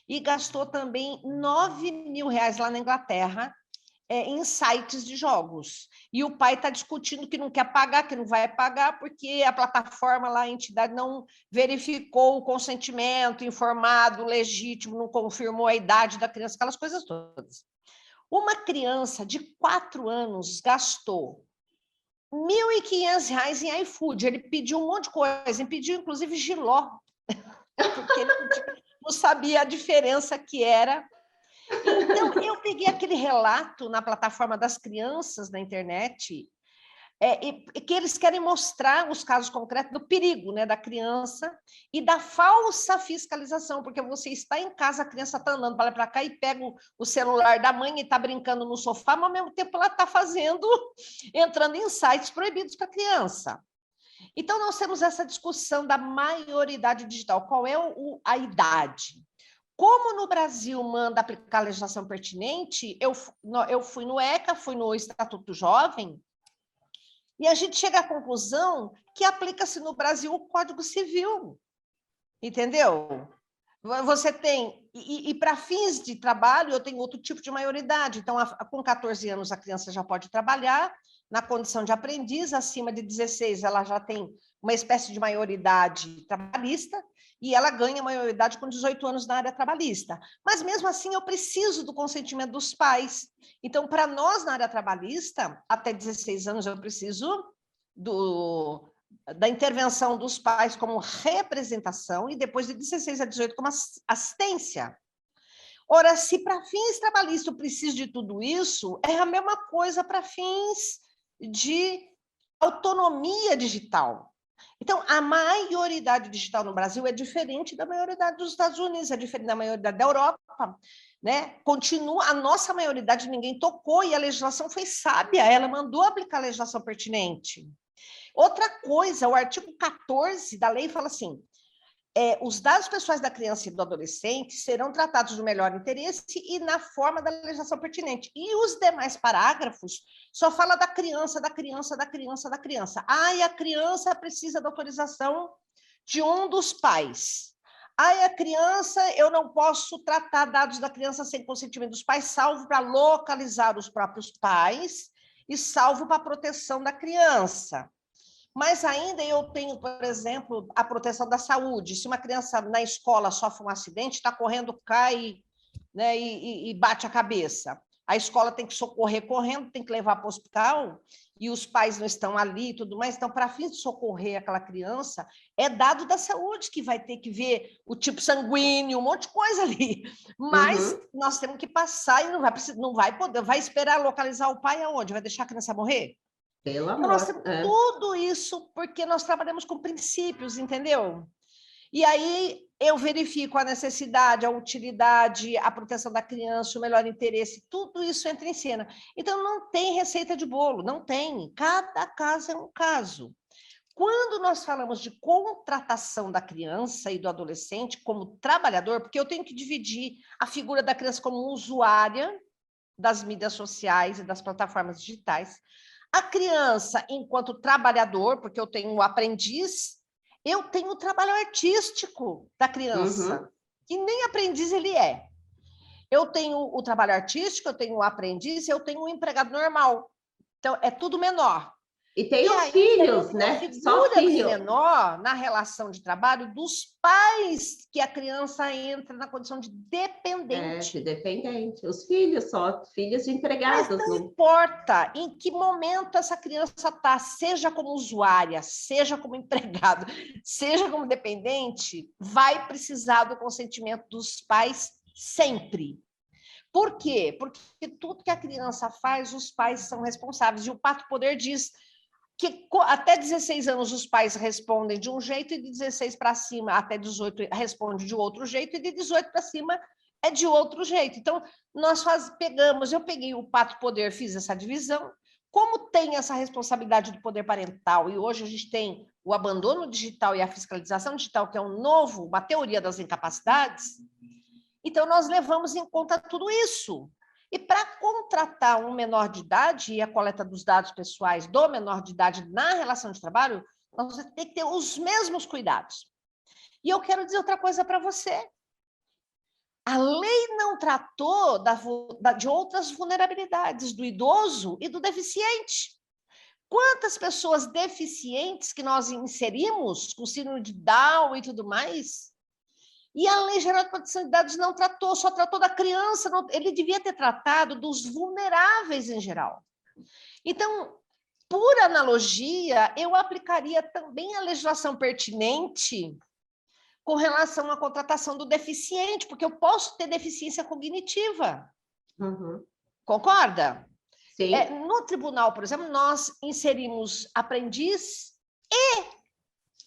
e gastou também 9 mil reais lá na Inglaterra em sites de jogos. E o pai está discutindo que não quer pagar, que não vai pagar, porque a plataforma lá, a entidade, não verificou o consentimento informado, legítimo, não confirmou a idade da criança, aquelas coisas todas. Uma criança de 4 anos gastou R$ 1.500 em iFood. Ele pediu um monte de coisa, ele pediu inclusive jiló, porque ele não sabia a diferença que era. Então, eu peguei aquele relato na plataforma das crianças na internet, que eles querem mostrar os casos concretos do perigo, né, da criança e da falsa fiscalização, porque você está em casa, a criança está andando para lá para cá e pega o celular da mãe e está brincando no sofá, mas ao mesmo tempo ela está entrando em sites proibidos para a criança. Então, nós temos essa discussão da maioridade digital. Qual é a idade? Como no Brasil manda aplicar a legislação pertinente, eu fui no ECA, fui no Estatuto do Jovem, e a gente chega à conclusão que aplica-se no Brasil o Código Civil, entendeu? Você tem, e para fins de trabalho, eu tenho outro tipo de maioridade. Então, com 14 anos, a criança já pode trabalhar, na condição de aprendiz, acima de 16, ela já tem uma espécie de maioridade trabalhista, e ela ganha maioridade com 18 anos na área trabalhista. Mas, mesmo assim, eu preciso do consentimento dos pais. Então, para nós, na área trabalhista, até 16 anos, eu preciso da intervenção dos pais como representação e depois de 16 a 18 como assistência. Ora, se para fins trabalhistas eu preciso de tudo isso, é a mesma coisa para fins de autonomia digital. Então, a maioridade digital no Brasil é diferente da maioridade dos Estados Unidos, é diferente da maioridade da Europa, né? Continua, a nossa maioridade ninguém tocou e a legislação foi sábia, ela mandou aplicar a legislação pertinente. Outra coisa, o artigo 14 da lei fala assim, os dados pessoais da criança e do adolescente serão tratados no melhor interesse e na forma da legislação pertinente. E os demais parágrafos só fala da criança, da criança, da criança, da criança. E a criança precisa da autorização de um dos pais. A criança, eu não posso tratar dados da criança sem consentimento dos pais, salvo para localizar os próprios pais e salvo para a proteção da criança. Mas ainda eu tenho, por exemplo, a proteção da saúde. Se uma criança na escola sofre um acidente, está correndo, cai, né, e bate a cabeça. A escola tem que socorrer correndo, tem que levar para o hospital, e os pais não estão ali e tudo mais. Então, para fins de socorrer aquela criança, é dado da saúde que vai ter que ver o tipo sanguíneo, um monte de coisa ali. Mas nós temos que passar e não vai poder. Vai esperar localizar o pai aonde? Vai deixar a criança morrer? Pelo amor. Então, nós temos tudo isso porque nós trabalhamos com princípios, entendeu? E aí eu verifico a necessidade, a utilidade, a proteção da criança, o melhor interesse, tudo isso entra em cena. Então, não tem receita de bolo, não tem. Cada caso é um caso. Quando nós falamos de contratação da criança e do adolescente como trabalhador, porque eu tenho que dividir a figura da criança como usuária das mídias sociais e das plataformas digitais, a criança enquanto trabalhador, porque eu tenho o aprendiz, eu tenho o trabalho artístico da criança, que nem aprendiz ele é. Eu tenho o trabalho artístico, eu tenho o aprendiz, eu tenho o empregado normal. Então, é tudo menor. E tem os filhos, né? Só filho menor na relação de trabalho dos pais que a criança entra na condição de dependente. Dependente. Os filhos só, filhos de empregados. Mas não importa em que momento essa criança está, seja como usuária, seja como empregado, seja como dependente, vai precisar do consentimento dos pais sempre. Por quê? Porque tudo que a criança faz, os pais são responsáveis. E o Pato Poder diz que até 16 anos os pais respondem de um jeito e de 16 para cima, até 18 responde de outro jeito e de 18 para cima é de outro jeito. Então, nós eu peguei o Pato Poder, fiz essa divisão. Como tem essa responsabilidade do poder parental e hoje a gente tem o abandono digital e a fiscalização digital, que é uma teoria das incapacidades, então nós levamos em conta tudo isso. E para contratar um menor de idade e a coleta dos dados pessoais do menor de idade na relação de trabalho, nós vamos ter que ter os mesmos cuidados. E eu quero dizer outra coisa para você. A lei não tratou de outras vulnerabilidades, do idoso e do deficiente. Quantas pessoas deficientes que nós inserimos, com síndrome de Down e tudo mais, e a Lei Geral de Proteção de Dados não tratou, só tratou da criança, ele devia ter tratado dos vulneráveis em geral. Então, por analogia, eu aplicaria também a legislação pertinente com relação à contratação do deficiente, porque eu posso ter deficiência cognitiva. Concorda? Sim. No tribunal, por exemplo, nós inserimos aprendiz e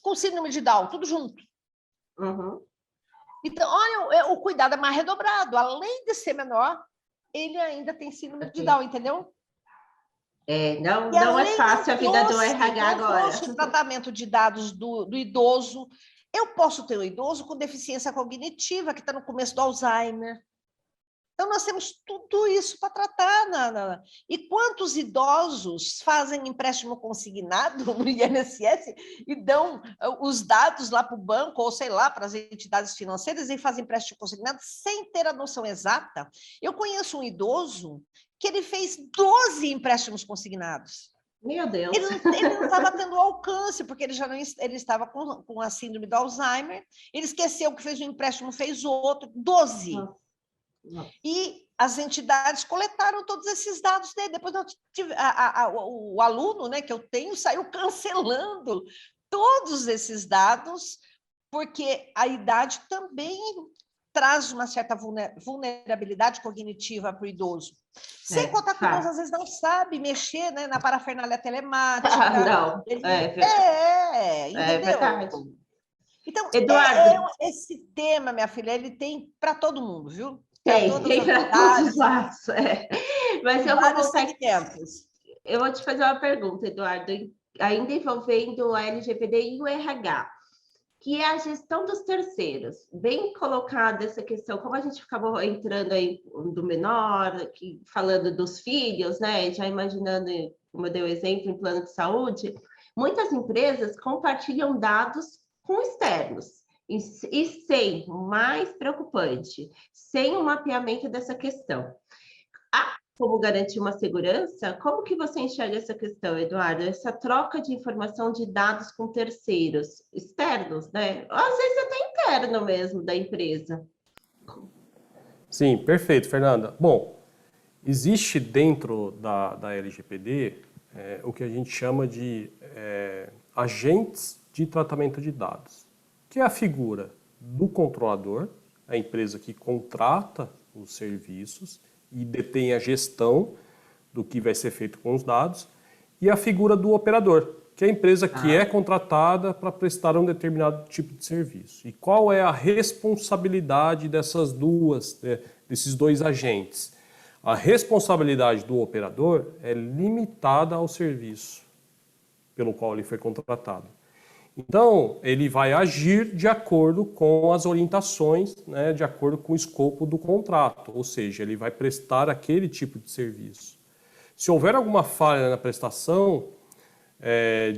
com síndrome de Down, tudo junto. Então, olha, o cuidado é mais redobrado. Além de ser menor, ele ainda tem síndrome de Down, entendeu? Não é fácil a vida do RH agora. O tratamento de dados do idoso. Eu posso ter um idoso com deficiência cognitiva, que está no começo do Alzheimer. Então, nós temos tudo isso para tratar. E quantos idosos fazem empréstimo consignado no INSS e dão os dados lá para o banco, ou sei lá, para as entidades financeiras, e fazem empréstimo consignado sem ter a noção exata? Eu conheço um idoso que ele fez 12 empréstimos consignados. Meu Deus! Ele não estava tendo alcance, porque ele estava com a síndrome do Alzheimer, ele esqueceu que fez um empréstimo, fez outro, 12. E as entidades coletaram todos esses dados dele. Depois o aluno, né, que eu tenho saiu cancelando todos esses dados, porque a idade também traz uma certa vulnerabilidade cognitiva para o idoso. Sem contar que o idoso às vezes não sabe mexer, né, na parafernália telemática. Não, entendeu? Verdade. Então, Eduardo, esse tema, minha filha, ele tem para todo mundo, viu? Tem para todos os lados. Mas eu vou te fazer uma pergunta, Eduardo, ainda envolvendo a LGPD e o RH, que é a gestão dos terceiros. Bem colocada essa questão, como a gente acabou entrando aí do menor, falando dos filhos, né? Já imaginando, como eu dei o exemplo, em plano de saúde, muitas empresas compartilham dados com externos. E sem, o mais preocupante, sem o mapeamento dessa questão. Como garantir uma segurança? Como que você enxerga essa questão, Eduardo? Essa troca de informação de dados com terceiros externos, né? Às vezes até interno mesmo da empresa. Sim, perfeito, Fernanda. Bom, existe dentro da LGPD o que a gente chama de agentes de tratamento de dados, que é a figura do controlador, a empresa que contrata os serviços e detém a gestão do que vai ser feito com os dados, e a figura do operador, que é a empresa que é contratada para prestar um determinado tipo de serviço. E qual é a responsabilidade desses dois agentes? A responsabilidade do operador é limitada ao serviço pelo qual ele foi contratado. Então, ele vai agir de acordo com as orientações, né, de acordo com o escopo do contrato, ou seja, ele vai prestar aquele tipo de serviço. Se houver alguma falha na prestação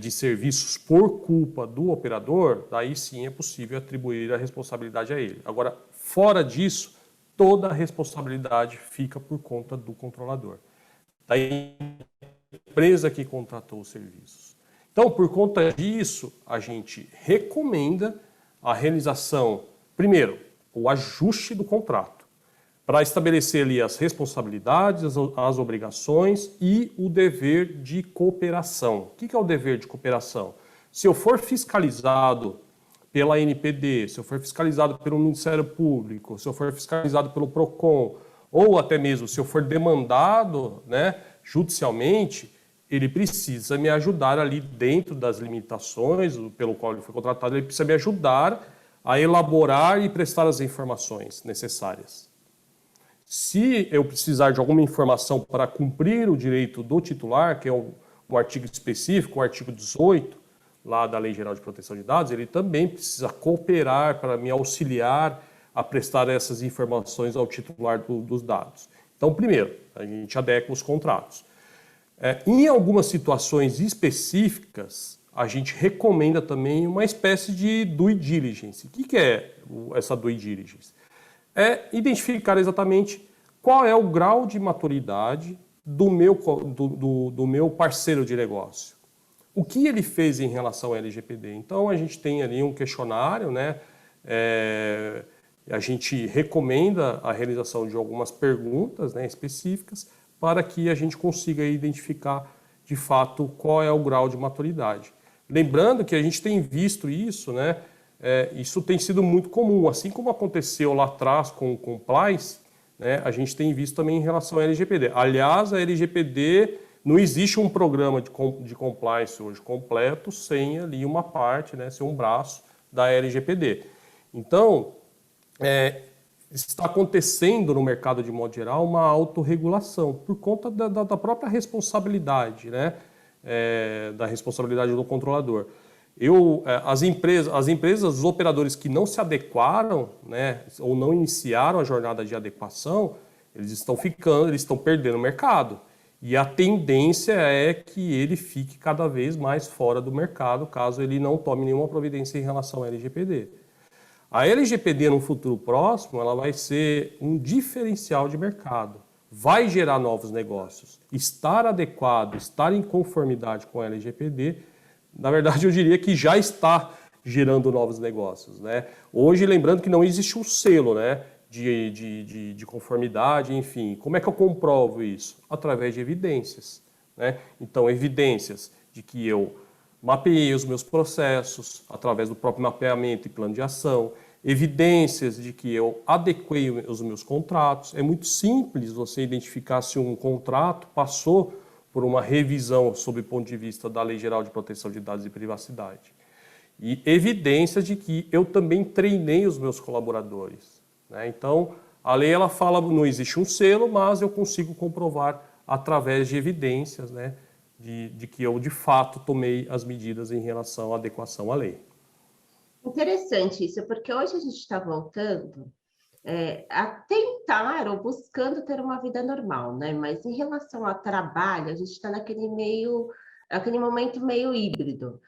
de serviços por culpa do operador, daí sim é possível atribuir a responsabilidade a ele. Agora, fora disso, toda a responsabilidade fica por conta do controlador, da empresa que contratou os serviços. Então, por conta disso, a gente recomenda a realização, primeiro, o ajuste do contrato, para estabelecer ali as responsabilidades, as obrigações e o dever de cooperação. O que é o dever de cooperação? Se eu for fiscalizado pela NPD, se eu for fiscalizado pelo Ministério Público, se eu for fiscalizado pelo PROCON, ou até mesmo se eu for demandado, né, judicialmente, ele precisa me ajudar ali dentro das limitações pelo qual ele foi contratado, ele precisa me ajudar a elaborar e prestar as informações necessárias. Se eu precisar de alguma informação para cumprir o direito do titular, que é um artigo específico, o artigo 18, lá da Lei Geral de Proteção de Dados, ele também precisa cooperar para me auxiliar a prestar essas informações ao titular dos dados. Então, primeiro, a gente adequa os contratos. Em algumas situações específicas, a gente recomenda também uma espécie de due diligence. O que é essa due diligence? É identificar exatamente qual é o grau de maturidade do meu parceiro de negócio. O que ele fez em relação ao LGPD? Então, a gente tem ali um questionário, né? A gente recomenda a realização de algumas perguntas, né, específicas para que a gente consiga identificar, de fato, qual é o grau de maturidade. Lembrando que a gente tem visto isso, né? Isso tem sido muito comum, assim como aconteceu lá atrás com o compliance, né, a gente tem visto também em relação à LGPD. Aliás, a LGPD, não existe um programa de compliance hoje completo sem ali uma parte, né, sem um braço da LGPD. Então, está acontecendo no mercado de modo geral uma autorregulação por conta da própria responsabilidade, né, da responsabilidade do controlador. As empresas, os operadores que não se adequaram, né, ou não iniciaram a jornada de adequação, eles estão perdendo o mercado. E a tendência é que ele fique cada vez mais fora do mercado, caso ele não tome nenhuma providência em relação à LGPD. A LGPD, no futuro próximo, ela vai ser um diferencial de mercado. Vai gerar novos negócios. Estar adequado, estar em conformidade com a LGPD, na verdade, eu diria que já está gerando novos negócios, né? Hoje, lembrando que não existe um selo, né, de conformidade, enfim. Como é que eu comprovo isso? Através de evidências, né? Então, evidências de que eu mapeei os meus processos através do próprio mapeamento e plano de ação, evidências de que eu adequei os meus contratos. É muito simples você identificar se um contrato passou por uma revisão sob o ponto de vista da Lei Geral de Proteção de Dados e Privacidade. E evidências de que eu também treinei os meus colaboradores, né? Então, a lei ela fala, não existe um selo, mas eu consigo comprovar através de evidências, né, de que eu, de fato, tomei as medidas em relação à adequação à lei. Interessante isso, porque hoje a gente está voltando a tentar ou buscando ter uma vida normal, né? Mas em relação ao trabalho, a gente está naquele momento meio híbrido,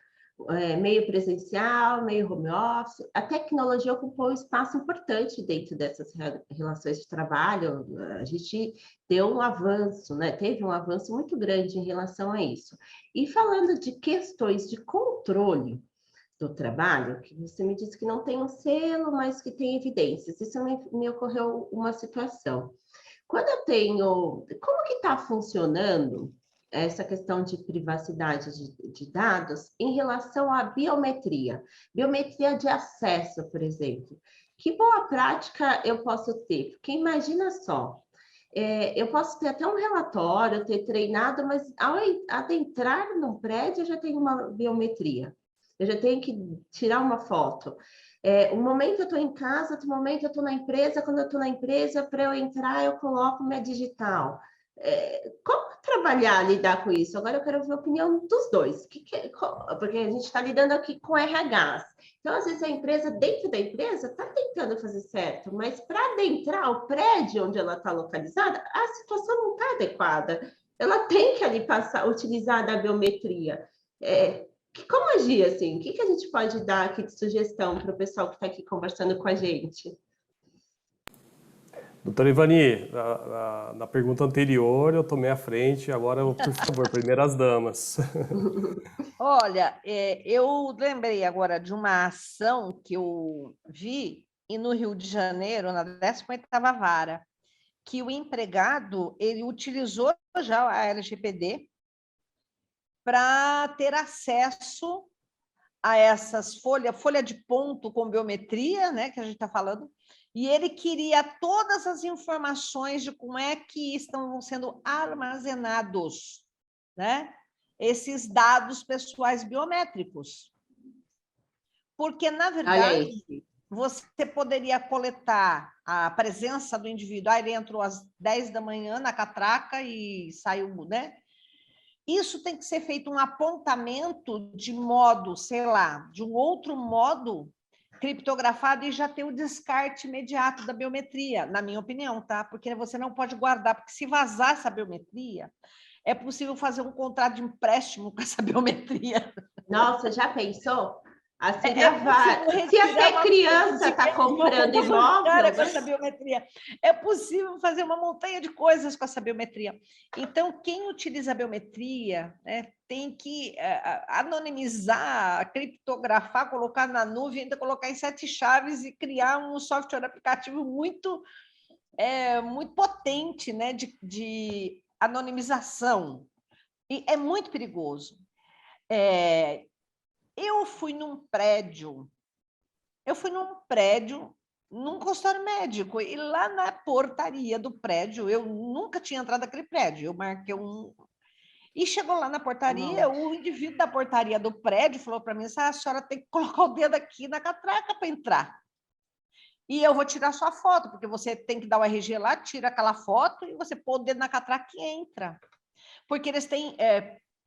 meio presencial, meio home office. A tecnologia ocupou um espaço importante dentro dessas relações de trabalho. A gente deu um avanço, né? Teve um avanço muito grande em relação a isso. E falando de questões de controle do trabalho, que você me disse que não tem um selo, mas que tem evidências. Isso me ocorreu uma situação. Quando eu tenho... Como que está funcionando essa questão de privacidade de dados em relação à biometria? Biometria de acesso, por exemplo. Que boa prática eu posso ter? Porque imagina só, eu posso ter até um relatório, ter treinado, mas ao adentrar num prédio, eu já tenho uma biometria. Eu já tenho que tirar uma foto. Um momento eu estou em casa, outro momento eu estou na empresa. Quando eu estou na empresa, para eu entrar, eu coloco minha digital. Como trabalhar, lidar com isso? Agora eu quero ver a opinião dos dois. Porque a gente está lidando aqui com RHs. Então, às vezes, a empresa, dentro da empresa, está tentando fazer certo, mas para adentrar o prédio onde ela está localizada, a situação não está adequada. Ela tem que ali utilizar da biometria. Como agir assim? O que a gente pode dar aqui de sugestão para o pessoal que está aqui conversando com a gente? Doutora Ivani, na pergunta anterior eu tomei a frente, agora, por favor, primeiras damas. Olha, eu lembrei agora de uma ação que eu vi no Rio de Janeiro, na 18ª Vara, que o empregado ele utilizou já a LGPD para ter acesso a essas folha de ponto com biometria, né, que a gente está falando, e ele queria todas as informações de como é que estão sendo armazenados, né, esses dados pessoais biométricos. Porque, na verdade, você poderia coletar a presença do indivíduo. Ele entrou às 10 da manhã na catraca e saiu, né? Isso tem que ser feito um apontamento de modo, sei lá, de um outro modo criptografado e já ter o descarte imediato da biometria, na minha opinião, tá? Porque você não pode guardar, porque se vazar essa biometria, é possível fazer um contrato de empréstimo com essa biometria. Nossa, já pensou? Assim, se até criança está comprando imóvel, com essa biometria, é possível fazer uma montanha de coisas com essa biometria. Então, quem utiliza a biometria, né, tem que anonimizar, criptografar, colocar na nuvem, ainda colocar em 7 chaves e criar um software aplicativo muito potente, né, de anonimização. E é muito perigoso. Eu fui num prédio, num consultório médico, e lá na portaria do prédio, eu nunca tinha entrado naquele prédio, eu marquei E chegou lá na portaria, o indivíduo da portaria do prédio falou para mim, a senhora tem que colocar o dedo aqui na catraca para entrar. E eu vou tirar sua foto, porque você tem que dar o RG lá, tira aquela foto e você põe o dedo na catraca e entra. Porque eles têm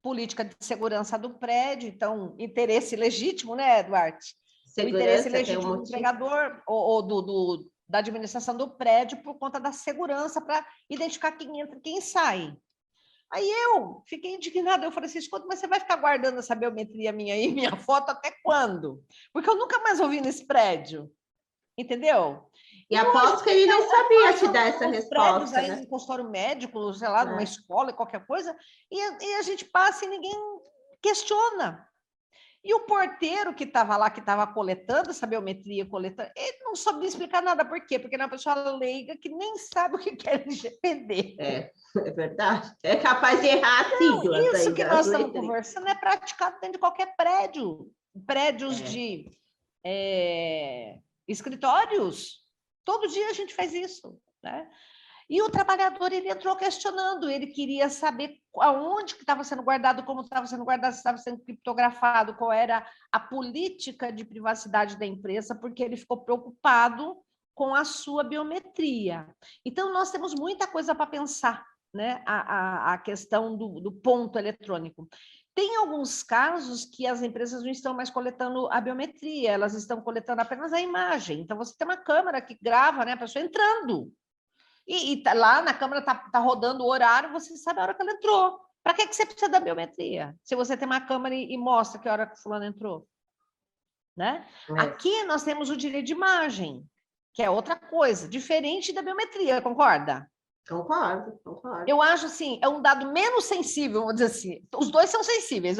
política de segurança do prédio, então, interesse legítimo, né, Duarte? O interesse legítimo do empregador ou da administração do prédio por conta da segurança para identificar quem entra e quem sai. Aí eu fiquei indignada, eu falei assim, escuta, mas você vai ficar guardando essa biometria minha aí, minha foto, até quando? Porque eu nunca mais ouvi nesse prédio, entendeu? E aposto que ele não sabia te dar essa resposta, aí, no consultório médico, sei lá, numa escola, qualquer coisa, e a gente passa e ninguém questiona. E o porteiro que estava lá, que estava coletando essa biometria, ele não sabia explicar nada. Por quê? Porque é uma pessoa leiga que nem sabe o que é LGPD. É verdade. É capaz de errar siglas. Isso que nós estamos conversando é praticado dentro de qualquer prédio. Prédios de escritórios. Todo dia a gente faz isso, né? E o trabalhador, ele entrou questionando, ele queria saber aonde que estava sendo guardado, como estava sendo guardado, se estava sendo criptografado, qual era a política de privacidade da empresa, porque ele ficou preocupado com a sua biometria. Então, nós temos muita coisa para pensar, né? A questão do ponto eletrônico. Tem alguns casos que as empresas não estão mais coletando a biometria, elas estão coletando apenas a imagem. Então, você tem uma câmera que grava, né, a pessoa entrando. E lá na câmera está rodando o horário, você sabe a hora que ela entrou. Para que você precisa da biometria? Se você tem uma câmera e mostra que hora que o fulano entrou. Né? Aqui nós temos o direito de imagem, que é outra coisa, diferente da biometria, concorda? Concordo. Eu acho assim, é um dado menos sensível, vamos dizer assim. Os dois são sensíveis,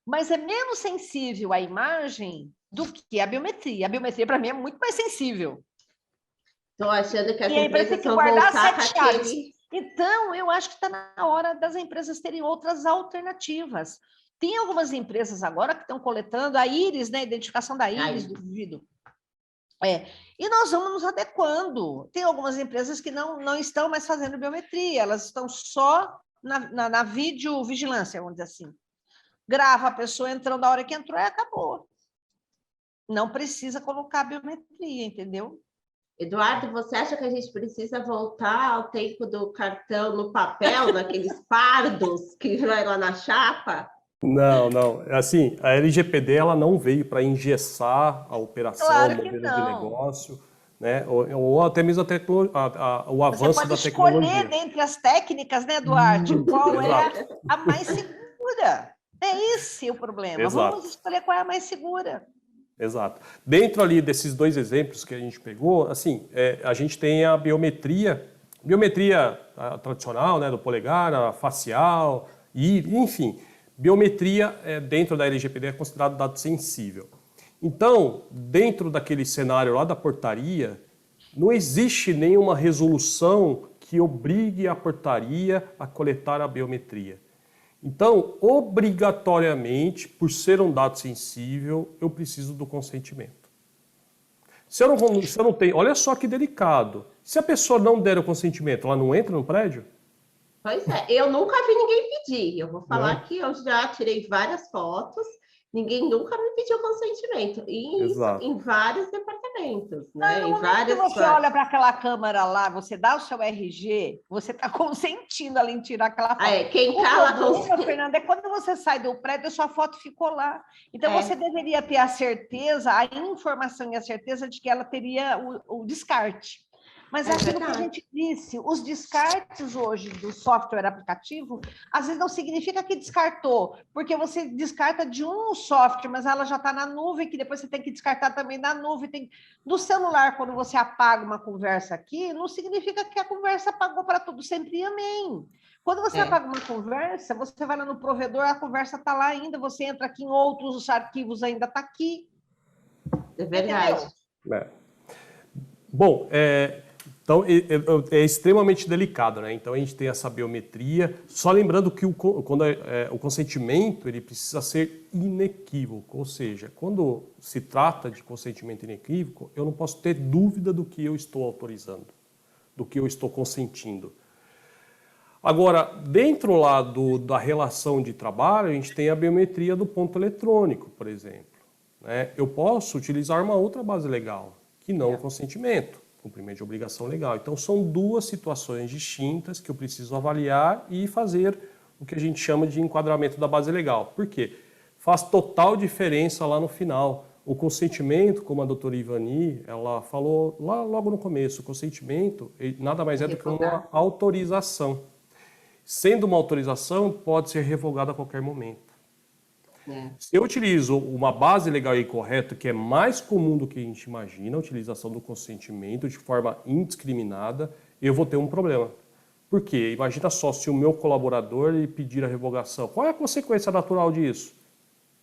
mas é menos sensível a imagem do que a biometria. A biometria, para mim, é muito mais sensível. Estou achando que as empresas vão voltar para aquele... Então, eu acho que está na hora das empresas terem outras alternativas. Tem algumas empresas agora que estão coletando a íris, né, a identificação da íris do indivíduo. E nós vamos nos adequando. Tem algumas empresas que não estão mais fazendo biometria, elas estão só na videovigilância, vamos dizer assim. Grava a pessoa entrando a hora que entrou e acabou. Não precisa colocar a biometria, entendeu? Eduardo, você acha que a gente precisa voltar ao tempo do cartão no papel, naqueles pardos que vai lá na chapa? Não, não. Assim, a LGPD ela não veio para engessar a operação, Claro o que modelo de não. negócio, né? Ou até mesmo o Você avanço pode da escolher tecnologia. dentre as técnicas, né, Duarte, qual é Exato, a mais segura. É esse o problema. Vamos exato. escolher qual é a mais segura. Exato. Dentro ali desses dois exemplos que a gente pegou, assim, a gente tem a biometria tradicional, né, do polegar, a facial, e, enfim, biometria dentro da LGPD é considerado dado sensível. Então, dentro daquele cenário lá da portaria, não existe nenhuma resolução que obrigue a portaria a coletar a biometria. Então, obrigatoriamente, por ser um dado sensível, eu preciso do consentimento. Se eu não tenho, olha só que delicado. Se a pessoa não der o consentimento, ela não entra no prédio? Pois é, eu nunca vi ninguém pedir. Eu vou falar Não. que eu já tirei várias fotos, ninguém nunca me pediu consentimento. E isso Exato. em vários departamentos, Não, né? no Em momento que várias. você olha para aquela câmera lá, você dá o seu RG, você está consentindo ali em tirar aquela foto. Quem O cala problema, Fernanda, é quando você sai do prédio, a sua foto ficou lá. Então, você deveria ter a certeza, a informação e a certeza de que ela teria o descarte. Mas é aquilo que a gente disse, os descartes hoje do software aplicativo, às vezes não significa que descartou, porque você descarta de um software, mas ela já está na nuvem, que depois você tem que descartar também na nuvem. Do celular, quando você apaga uma conversa aqui, não significa que a conversa apagou para tudo sempre, amém. Quando você apaga uma conversa, você vai lá no provedor, a conversa está lá ainda, você entra aqui em outros arquivos, ainda está aqui. É verdade. Bom, então é extremamente delicado, né? Então a gente tem essa biometria, só lembrando que o consentimento ele precisa ser inequívoco, ou seja, quando se trata de consentimento inequívoco, eu não posso ter dúvida do que eu estou autorizando, do que eu estou consentindo. Agora, dentro lá da relação de trabalho, a gente tem a biometria do ponto eletrônico, por exemplo, né? Eu posso utilizar uma outra base legal, que não o consentimento, cumprimento de obrigação legal. Então, são duas situações distintas que eu preciso avaliar e fazer o que a gente chama de enquadramento da base legal. Por quê? Faz total diferença lá no final. O consentimento, como a doutora Ivani, ela falou lá logo no começo, o consentimento nada mais é do que uma autorização. Sendo uma autorização, pode ser revogada a qualquer momento. Se eu utilizo uma base legal e correta, que é mais comum do que a gente imagina, a utilização do consentimento de forma indiscriminada, eu vou ter um problema. Por quê? Imagina só, se o meu colaborador pedir a revogação, qual é a consequência natural disso?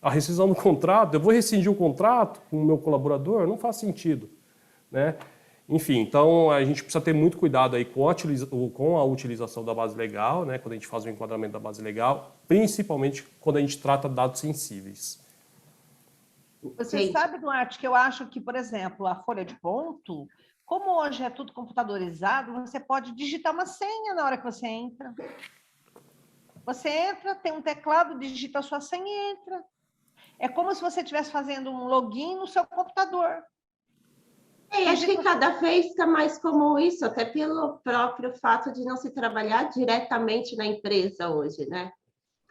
A rescisão do contrato? Eu vou rescindir o contrato com o meu colaborador? Não faz sentido, né? Enfim, então a gente precisa ter muito cuidado aí com a utilização da base legal, né, quando a gente faz o enquadramento da base legal, principalmente quando a gente trata dados sensíveis. Você sabe, Duarte, que eu acho que, por exemplo, a folha de ponto, como hoje é tudo computadorizado, você pode digitar uma senha na hora que você entra. Você entra, tem um teclado, digita a sua senha e entra. É como se você estivesse fazendo um login no seu computador. Acho que cada vez está mais comum isso, até pelo próprio fato de não se trabalhar diretamente na empresa hoje, né?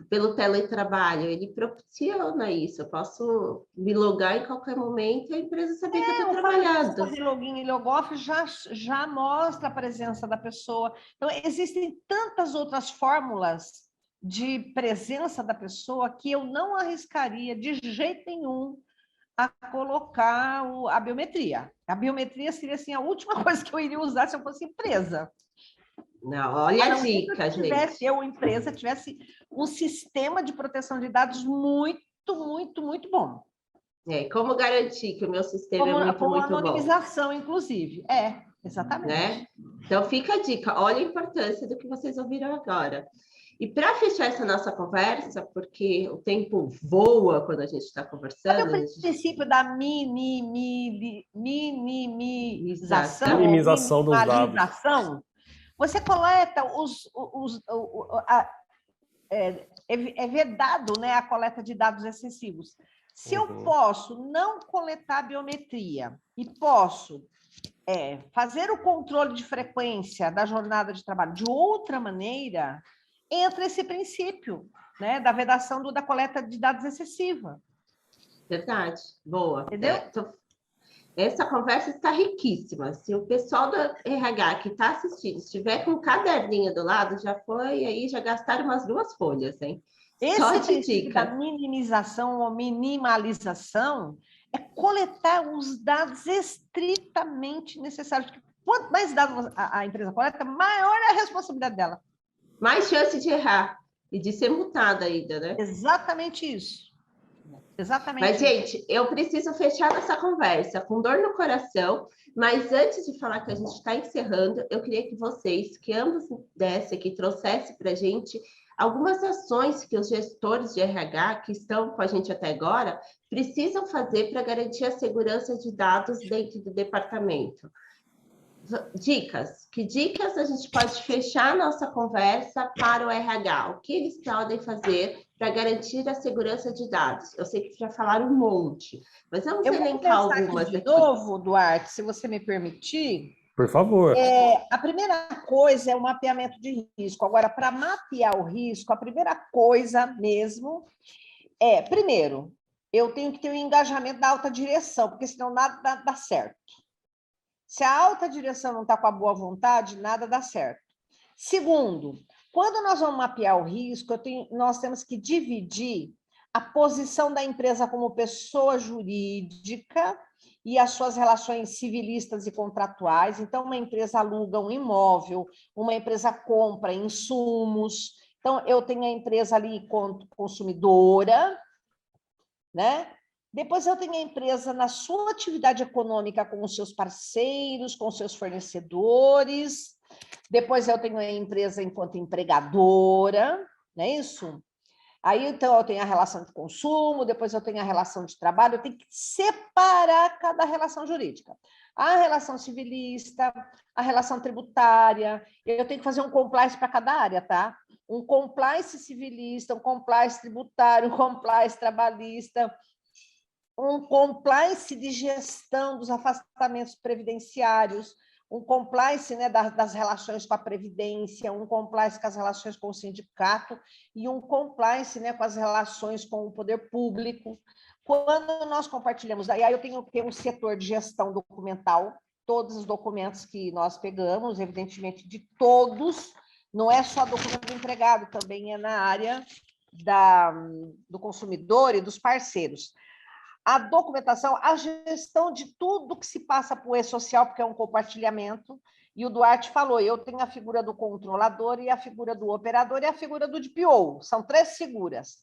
Pelo teletrabalho, ele propiciona isso. Eu posso me logar em qualquer momento e a empresa saber que eu estou trabalhando. Fazer login e logoff já mostra a presença da pessoa. Então, existem tantas outras fórmulas de presença da pessoa que eu não arriscaria de jeito nenhum a colocar a biometria. A biometria seria assim, a última coisa que eu iria usar se eu fosse empresa. Não, olha a dica, gente. Se eu, empresa, tivesse um sistema de proteção de dados muito, muito, muito bom. Como garantir que o meu sistema é muito bom? Anonimização, inclusive. Exatamente. Né? Então, fica a dica. Olha a importância do que vocês ouviram agora. E para fechar essa nossa conversa, porque o tempo voa quando a gente está conversando... Sabe o princípio da minimização? Minimização dos dados. Você coleta é vedado, né, a coleta de dados excessivos. Se eu posso não coletar biometria e posso fazer o controle de frequência da jornada de trabalho de outra maneira, entra esse princípio, né, da vedação da coleta de dados excessiva. Verdade, boa. Entendeu? Essa conversa está riquíssima. Se o pessoal do RH que está assistindo estiver com um caderninho do lado, já foi aí, já gastaram umas 2 folhas, hein? Só Esse de princípio da dica. minimização ou minimalização é coletar os dados estritamente necessários. Quanto mais dados a empresa coleta, maior é a responsabilidade dela. Mais chance de errar e de ser multada ainda, né? Exatamente isso. Exatamente. Mas, gente, eu preciso fechar essa conversa com dor no coração, mas antes de falar que a gente está encerrando, eu queria que vocês, que ambos dessem aqui, trouxessem para a gente algumas ações que os gestores de RH que estão com a gente até agora precisam fazer para garantir a segurança de dados dentro do departamento. Dicas. Que dicas a gente pode fechar a nossa conversa para o RH? O que eles podem fazer para garantir a segurança de dados? Eu sei que já falaram um monte, mas vamos elencar algumas aqui. De novo, Duarte, se você me permitir. Por favor. A primeira coisa é o mapeamento de risco. Agora, para mapear o risco, a primeira coisa mesmo primeiro, eu tenho que ter o engajamento da alta direção, porque senão nada dá certo. Se a alta direção não está com a boa vontade, nada dá certo. Segundo, quando nós vamos mapear o risco, nós temos que dividir a posição da empresa como pessoa jurídica e as suas relações civilistas e contratuais. Então, uma empresa aluga um imóvel, uma empresa compra insumos. Então, eu tenho a empresa ali consumidora, né? Depois eu tenho a empresa na sua atividade econômica com os seus parceiros, com os seus fornecedores. Depois eu tenho a empresa enquanto empregadora, não é isso? Aí, então, eu tenho a relação de consumo, depois eu tenho a relação de trabalho, eu tenho que separar cada relação jurídica. A relação civilista, a relação tributária, eu tenho que fazer um compliance para cada área, tá? Um compliance civilista, um compliance tributário, um compliance trabalhista, um compliance de gestão dos afastamentos previdenciários, um compliance, né, das relações com a Previdência, um compliance com as relações com o sindicato e um compliance, né, com as relações com o poder público. Quando nós compartilhamos, aí eu tenho que ter um setor de gestão documental, todos os documentos que nós pegamos, evidentemente de todos, não é só documento do empregado, também é na área do consumidor e dos parceiros. A documentação, a gestão de tudo que se passa para o e-social, porque é um compartilhamento, e o Duarte falou, eu tenho a figura do controlador e a figura do operador e a figura do DPO, são 3 figuras.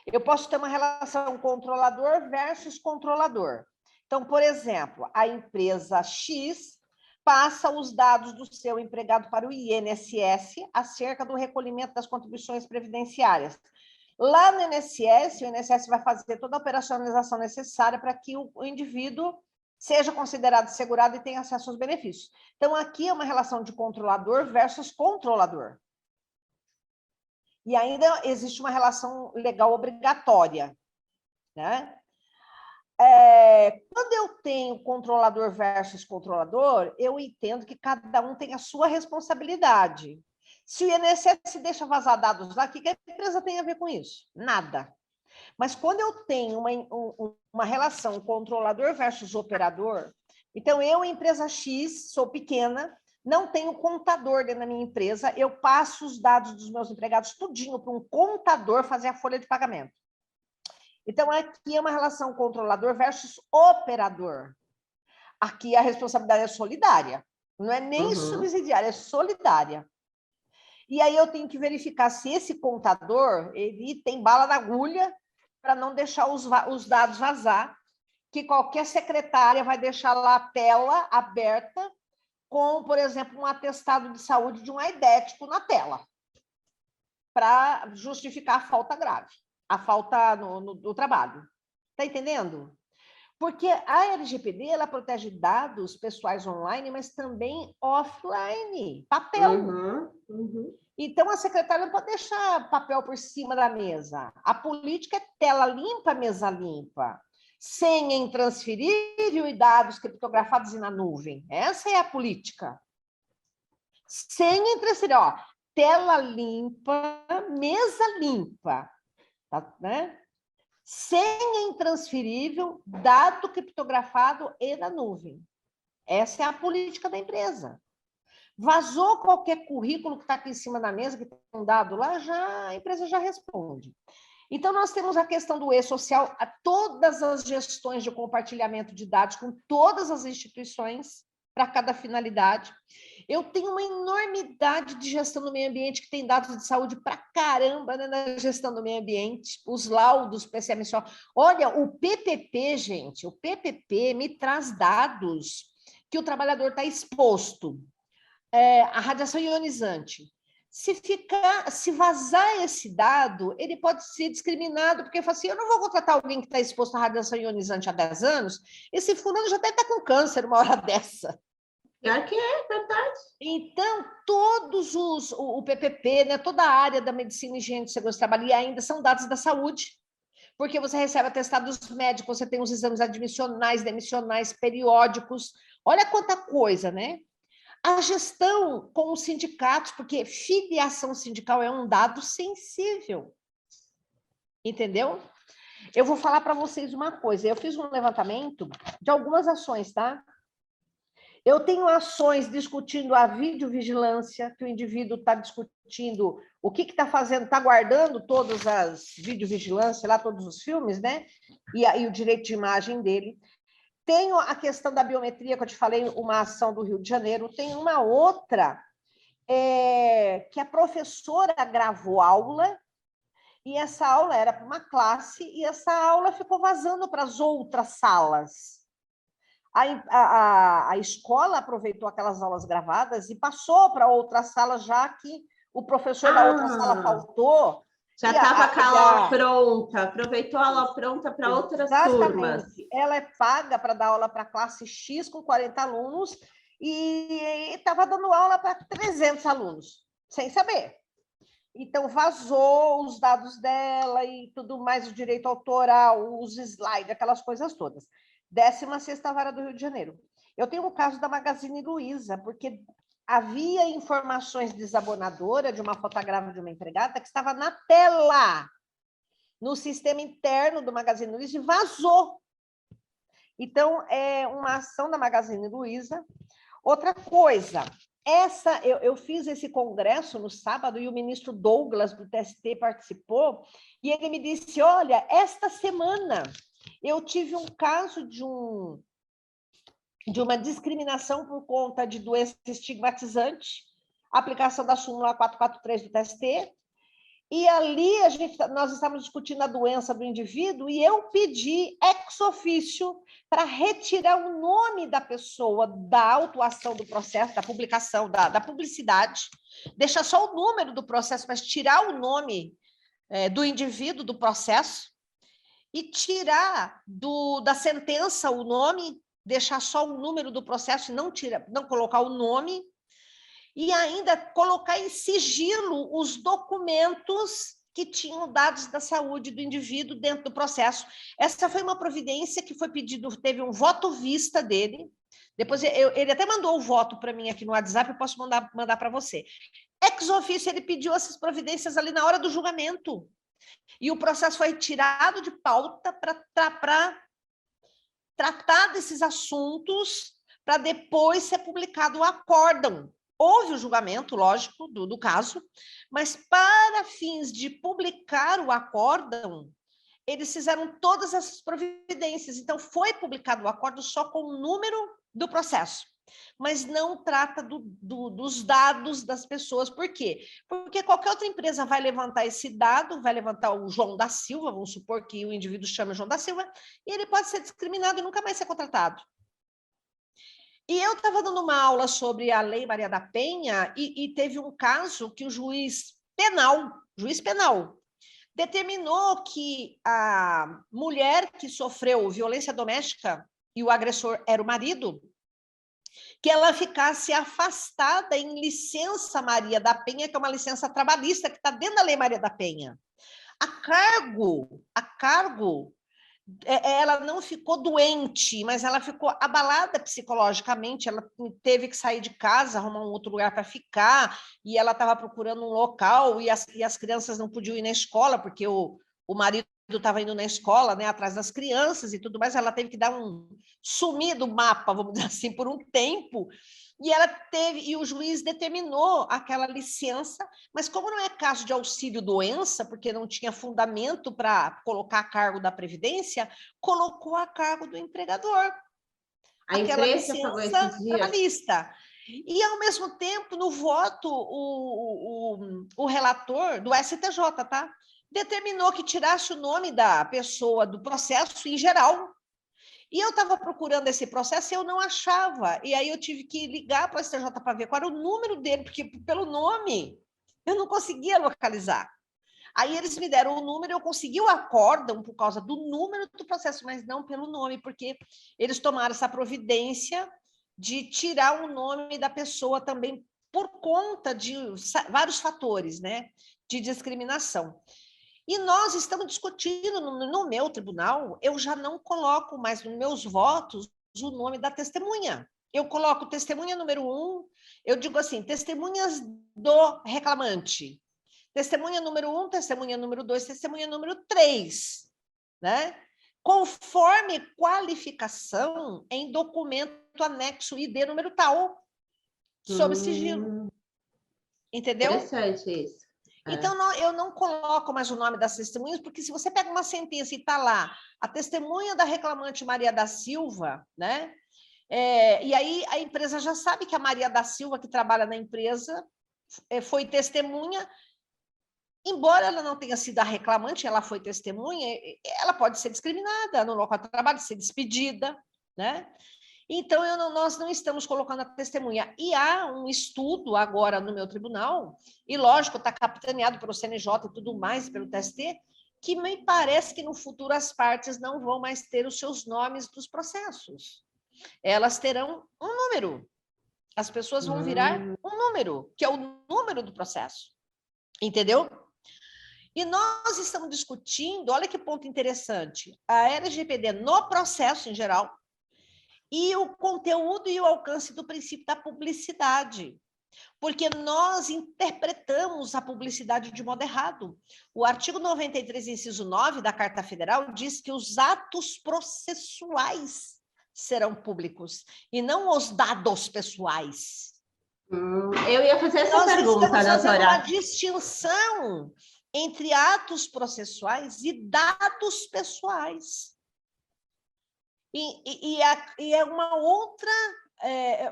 Eu posso ter uma relação controlador versus controlador. Então, por exemplo, a empresa X passa os dados do seu empregado para o INSS acerca do recolhimento das contribuições previdenciárias. Lá no INSS, o INSS vai fazer toda a operacionalização necessária para que o indivíduo seja considerado segurado e tenha acesso aos benefícios. Então, aqui é uma relação de controlador versus controlador. E ainda existe uma relação legal obrigatória, né? Quando eu tenho controlador versus controlador, eu entendo que cada um tem a sua responsabilidade. Se o INSS deixa vazar dados lá, o que a empresa tem a ver com isso? Nada. Mas quando eu tenho uma relação controlador versus operador, então eu, empresa X, sou pequena, não tenho contador dentro da minha empresa, eu passo os dados dos meus empregados tudinho para um contador fazer a folha de pagamento. Então, aqui é uma relação controlador versus operador. Aqui a responsabilidade é solidária, não é nem subsidiária, é solidária. E aí eu tenho que verificar se esse contador ele tem bala na agulha para não deixar os dados vazar, que qualquer secretária vai deixar lá a tela aberta com, por exemplo, um atestado de saúde de um aidético na tela, para justificar a falta grave, a falta no trabalho. Está entendendo? Porque a LGPD ela protege dados pessoais online, mas também offline, papel. Então, a secretária não pode deixar papel por cima da mesa. A política é tela limpa, mesa limpa. senha intransferível e dados criptografados e na nuvem. Essa é a política. Senha intransferível, ó, tela limpa, mesa limpa, tá, né? Senha intransferível, dado criptografado e na nuvem. Essa é a política da empresa. Vazou qualquer currículo que está aqui em cima da mesa, que tem um dado lá, a empresa já responde. Então, nós temos a questão do e-social, todas as gestões de compartilhamento de dados com todas as instituições, para cada finalidade. Eu tenho uma enormidade de gestão do meio ambiente que tem dados de saúde para caramba, né, na gestão do meio ambiente, os laudos PCMSO. Olha, o PPP, gente, o PPP me traz dados que o trabalhador está exposto à radiação ionizante. Se vazar esse dado, ele pode ser discriminado, porque fala assim, eu não vou contratar alguém que está exposto à radiação ionizante há 10 anos, esse fulano já deve estar com câncer uma hora dessa. Pior que é verdade. Então, o PPP, né, toda a área da medicina, higiene e segurança do trabalho, e ainda são dados da saúde, porque você recebe atestados médicos, você tem os exames admissionais, demissionais, periódicos, olha quanta coisa, né? A gestão com os sindicatos, porque filiação sindical é um dado sensível. Entendeu? Eu vou falar para vocês uma coisa. Eu fiz um levantamento de algumas ações, tá? Eu tenho ações discutindo a videovigilância, que o indivíduo está discutindo o que está fazendo, está guardando todas as videovigilâncias, lá todos os filmes, né? E o direito de imagem dele. Tenho a questão da biometria, que eu te falei, uma ação do Rio de Janeiro. Tem uma outra, que a professora gravou aula, e essa aula era para uma classe, e essa aula ficou vazando para as outras salas. A escola aproveitou aquelas aulas gravadas e passou para outras salas, já que o professor da outra sala faltou. Já estava com a aula pronta, aproveitou a aula pronta para outras turmas. Ela é paga para dar aula para a classe X com 40 alunos e estava dando aula para 300 alunos, sem saber. Então, vazou os dados dela e tudo mais, o direito autoral, os slides, aquelas coisas todas. 16ª Vara do Rio de Janeiro. Eu tenho o caso da Magazine Luiza, porque havia informações desabonadoras de uma fotógrafa de uma empregada que estava na tela, no sistema interno do Magazine Luiza, e vazou. Então, é uma ação da Magazine Luiza. Outra coisa, eu fiz esse congresso no sábado e o ministro Douglas, do TST, participou, e ele me disse, olha, esta semana eu tive um caso de uma discriminação por conta de doença estigmatizante, aplicação da súmula 443 do TST, e ali nós estávamos discutindo a doença do indivíduo e eu pedi ex officio para retirar o nome da pessoa da autuação do processo, da publicação, da publicidade, deixar só o número do processo, mas tirar o nome do indivíduo do processo e tirar da sentença o nome, deixar só o número do processo e não colocar o nome, e ainda colocar em sigilo os documentos que tinham dados da saúde do indivíduo dentro do processo. Essa foi uma providência que foi pedido, teve um voto vista dele, depois ele até mandou o voto para mim aqui no WhatsApp, eu posso mandar para você. Ex officio, ele pediu essas providências ali na hora do julgamento, e o processo foi tirado de pauta para tratar desses assuntos, para depois ser publicado o acórdão. Houve o julgamento, lógico, do caso, mas para fins de publicar o acórdão, eles fizeram todas essas providências. Então, foi publicado o acórdão só com o número do processo, mas não trata dos dados das pessoas. Por quê? Porque qualquer outra empresa vai levantar esse dado, vai levantar o João da Silva, vamos supor que o indivíduo chame João da Silva, e ele pode ser discriminado e nunca mais ser contratado. E eu estava dando uma aula sobre a Lei Maria da Penha e teve um caso que o juiz penal, determinou que a mulher que sofreu violência doméstica e o agressor era o marido, que ela ficasse afastada em licença Maria da Penha, que é uma licença trabalhista que está dentro da Lei Maria da Penha. A cargo ela não ficou doente, mas ela ficou abalada psicologicamente, ela teve que sair de casa, arrumar um outro lugar para ficar, e ela estava procurando um local, e as crianças não podiam ir na escola, porque o marido estava indo na escola, né, atrás das crianças e tudo mais, ela teve que dar sumir do mapa, vamos dizer assim, por um tempo, e o juiz determinou aquela licença, mas como não é caso de auxílio-doença, porque não tinha fundamento para colocar a cargo da Previdência, colocou a cargo do empregador. A aquela empresa pagou esses licença dias? trabalhista. E, ao mesmo tempo, no voto, o relator do STJ, tá? Determinou que tirasse o nome da pessoa do processo em geral. E eu estava procurando esse processo e eu não achava. E aí eu tive que ligar para o STJ para ver qual era o número dele, porque pelo nome eu não conseguia localizar. Aí eles me deram o número, eu consegui o acórdão por causa do número do processo, mas não pelo nome, porque eles tomaram essa providência de tirar o nome da pessoa também por conta de vários fatores, né, de discriminação. E nós estamos discutindo no meu tribunal, eu já não coloco mais nos meus votos o nome da testemunha. Eu coloco testemunha número 1, eu digo assim, testemunhas do reclamante. Testemunha número 1, testemunha número 2, testemunha número 3, né? Conforme qualificação em documento anexo ID número tal, sob sigilo. Entendeu? Interessante isso. Então, eu não coloco mais o nome das testemunhas, porque se você pega uma sentença e está lá, a testemunha da reclamante Maria da Silva, né? E aí a empresa já sabe que a Maria da Silva, que trabalha na empresa, foi testemunha, embora ela não tenha sido a reclamante, ela foi testemunha, ela pode ser discriminada no local de trabalho, ser despedida, né? Então, nós não estamos colocando a testemunha. E há um estudo agora no meu tribunal, e lógico, está capitaneado pelo CNJ e tudo mais, pelo TST, que me parece que no futuro as partes não vão mais ter os seus nomes dos processos. Elas terão um número. As pessoas vão virar um número, que é o número do processo. Entendeu? E nós estamos discutindo, olha que ponto interessante, a LGPD no processo em geral, e o conteúdo e o alcance do princípio da publicidade. Porque nós interpretamos a publicidade de modo errado. O artigo 93, inciso 9 da Carta Federal diz que os atos processuais serão públicos e não os dados pessoais. Eu ia fazer essa pergunta, doutora. Nós estamos fazendo uma distinção entre atos processuais e dados pessoais. E é uma outra,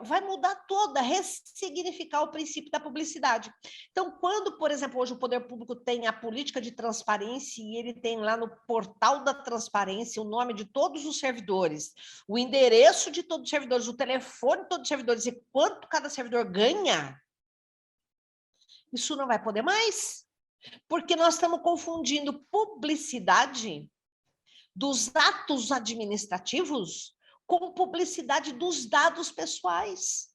vai mudar toda, ressignificar o princípio da publicidade. Então, quando, por exemplo, hoje o poder público tem a política de transparência e ele tem lá no portal da transparência o nome de todos os servidores, o endereço de todos os servidores, o telefone de todos os servidores e quanto cada servidor ganha, isso não vai poder mais, porque nós estamos confundindo publicidade dos atos administrativos com publicidade dos dados pessoais.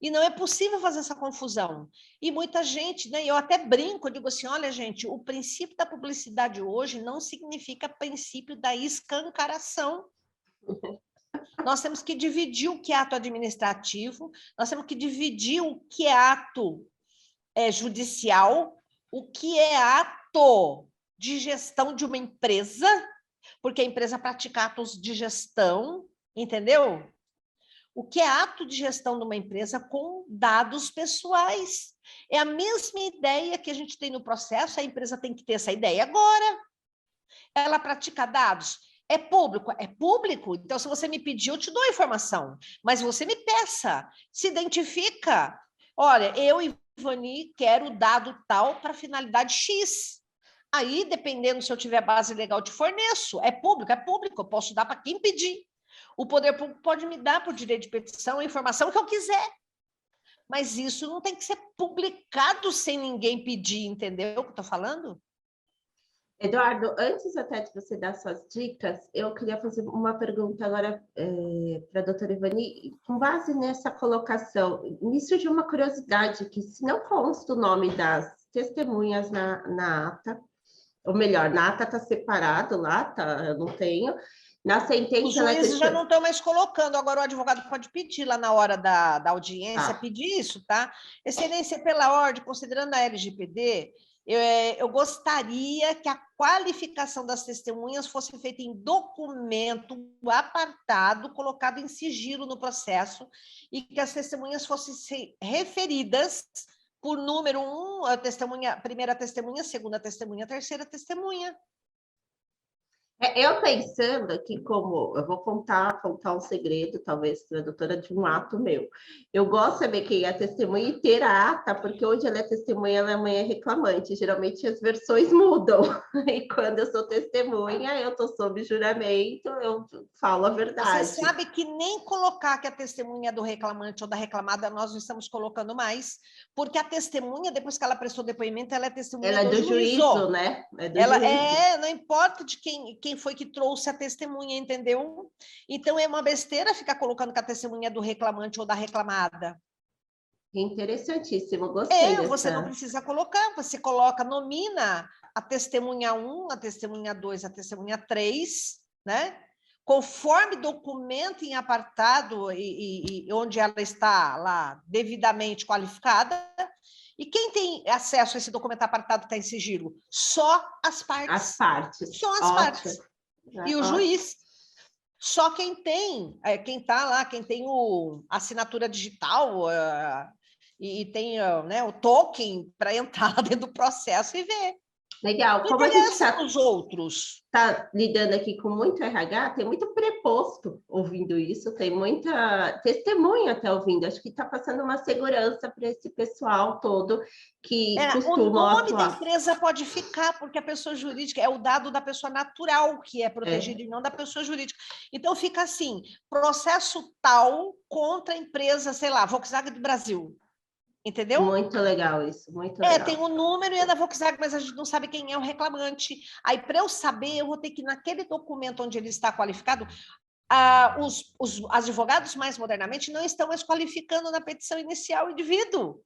E não é possível fazer essa confusão. E muita gente, né, eu até brinco, eu digo assim, olha, gente, o princípio da publicidade hoje não significa princípio da escancaração. Nós temos que dividir o que é ato administrativo, nós temos que dividir o que é ato judicial, o que é ato de gestão de uma empresa, porque a empresa pratica atos de gestão, entendeu? O que é ato de gestão de uma empresa com dados pessoais. É a mesma ideia que a gente tem no processo, a empresa tem que ter essa ideia agora. Ela pratica dados. É público? É público. Então, se você me pedir, eu te dou a informação. Mas você me peça, se identifica. Olha, eu, Ivani, quero dado tal para finalidade X. Aí, dependendo se eu tiver base legal, te forneço. É público, eu posso dar para quem pedir. O poder público pode me dar, por direito de petição, a informação que eu quiser. Mas isso não tem que ser publicado sem ninguém pedir, entendeu o que eu estou falando? Eduardo, antes até de você dar suas dicas, eu queria fazer uma pergunta agora para a doutora Ivani. Com base nessa colocação, me surgiu uma curiosidade que, se não consta o nome das testemunhas na ata, ou melhor, na ata está separado lá, tá, eu não tenho. Na Os sentença, ela é juízes já não estão mais colocando, agora o advogado pode pedir lá na hora da audiência, pedir isso, tá? Excelência, pela ordem, considerando a LGPD, eu gostaria que a qualificação das testemunhas fosse feita em documento apartado, colocado em sigilo no processo, e que as testemunhas fossem referidas por número 1, a testemunha, primeira testemunha, segunda testemunha, terceira testemunha. Eu pensando aqui como, eu vou contar um segredo, talvez, tradutora de um ato meu. Eu gosto de saber quem é a testemunha e ter a ata, porque hoje ela é testemunha, ela amanhã é reclamante. Geralmente as versões mudam. E quando eu sou testemunha, eu estou sob juramento, eu falo a verdade. Você sabe que nem colocar que a testemunha é do reclamante ou da reclamada, nós não estamos colocando mais, porque a testemunha, depois que ela prestou depoimento, ela é testemunha ela é do juízo, né? É do juízo. Não importa de quem foi que trouxe a testemunha, entendeu? Então é uma besteira ficar colocando que a testemunha é do reclamante ou da reclamada. Interessantíssimo, gostei dessa. Você não precisa colocar, você coloca, nomina a testemunha 1, a testemunha 2, a testemunha 3, né? Conforme documento em apartado e onde ela está lá devidamente qualificada. E quem tem acesso a esse documento apartado que está em sigilo? Só as partes. As partes. Só as partes. E o juiz. Só quem tem, quem está lá, quem tem a assinatura digital e tem né, o token para entrar dentro do processo e ver. Legal. Como a gente os outros está lidando aqui com muito RH, tem muito preposto ouvindo isso, tem muita testemunha até ouvindo. Acho que está passando uma segurança para esse pessoal todo que costuma atuar. O nome da atuar. empresa pode ficar, porque a pessoa jurídica é o dado da pessoa natural que é protegido e não da pessoa jurídica. Então fica assim, processo tal contra a empresa, sei lá, Volkswagen do Brasil. Entendeu? Muito legal isso, muito legal. Tem o número e é da Volkswagen, mas a gente não sabe quem é o reclamante. Aí, para eu saber, eu vou ter que, naquele documento onde ele está qualificado, os advogados mais modernamente não estão mais qualificando na petição inicial o indivíduo.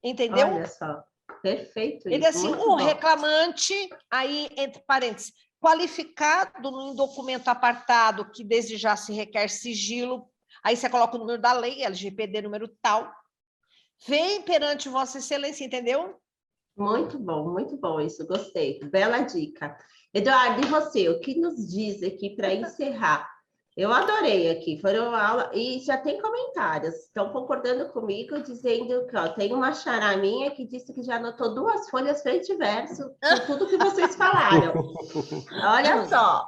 Entendeu? Olha só, perfeito. Ele isso, assim, o reclamante, aí, entre parênteses, qualificado em documento apartado que desde já se requer sigilo. Aí você coloca o número da lei, LGPD número tal, vem perante Vossa Excelência, entendeu? Muito bom isso, gostei. Bela dica. Eduardo, e você, o que nos diz aqui para encerrar? Eu adorei aqui, foram aula e já tem comentários, estão concordando comigo, dizendo que tem uma xará minha que disse que já anotou 2 folhas frente e verso com tudo que vocês falaram. Olha só.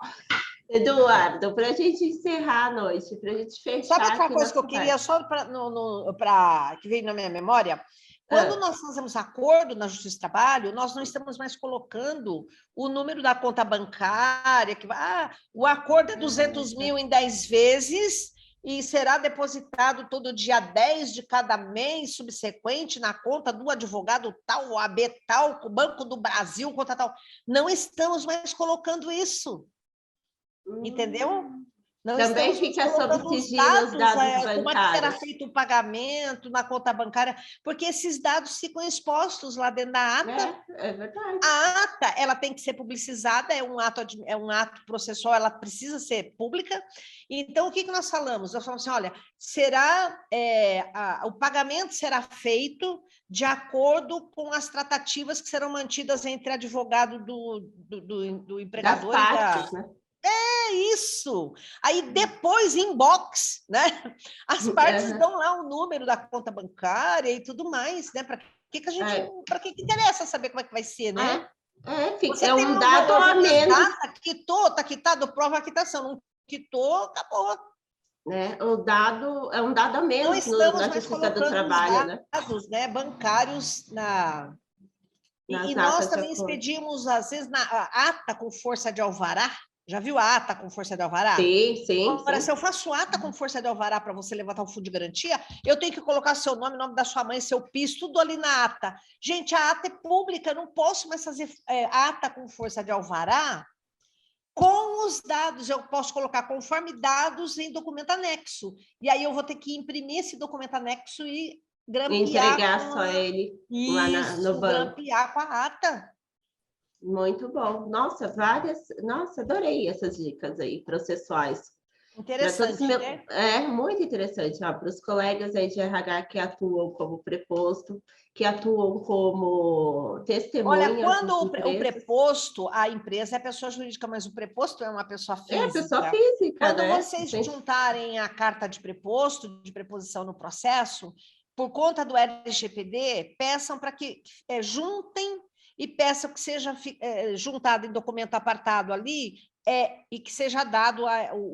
Eduardo, para a gente encerrar a noite, para a gente fechar. Sabe outra coisa que eu queria, só para que veio na minha memória? Quando nós fazemos acordo na Justiça do Trabalho, nós não estamos mais colocando o número da conta bancária, que o acordo é 200 mil em 10 vezes e será depositado todo dia 10 de cada mês subsequente na conta do advogado tal, o AB tal, o Banco do Brasil, conta tal. Não estamos mais colocando isso. Entendeu? Não também fica sob sigilo os dados bancários. Como é que será feito o pagamento na conta bancária? Porque esses dados ficam expostos lá dentro da ata. É verdade. A ata, ela tem que ser publicizada, é um ato processual, ela precisa ser pública. Então, o que nós falamos? Nós falamos assim, olha, o pagamento será feito de acordo com as tratativas que serão mantidas entre advogado do empregador das partes, né? Isso. Aí depois, inbox, né? As partes dão lá o número da conta bancária e tudo mais, né? Para que a gente, para que interessa saber como é que vai ser, né? É um dado a menos. Tá quitado, prova a quitação. Não quitou, acabou. O dado é um dado a menos na Justiça do Trabalho, dados, né? Bancários e nós também expedimos, às vezes, na ata com força de alvará. Já viu a ata com força de alvará? Sim. Agora, se eu faço ata com força de alvará para você levantar o fundo de garantia, eu tenho que colocar seu nome, nome da sua mãe, seu PIS, tudo ali na ata. Gente, a ata é pública, eu não posso mais fazer ata com força de alvará com os dados. Eu posso colocar conforme dados em documento anexo. E aí eu vou ter que imprimir esse documento anexo e grampear. Entregar só ele lá no banco. Grampear com a ata. Muito bom. Nossa, Nossa, adorei essas dicas aí, processuais. Interessante, né? Muito interessante. Para os colegas aí de RH que atuam como preposto, que atuam como testemunhas. Olha, quando o preposto, a empresa é a pessoa jurídica, mas o preposto é uma pessoa física. É, pessoa física, Quando né? vocês juntarem a carta de preposto, de preposição no processo, por conta do LGPD, peçam para que juntem e peçam que seja juntado em documento apartado ali e que seja dado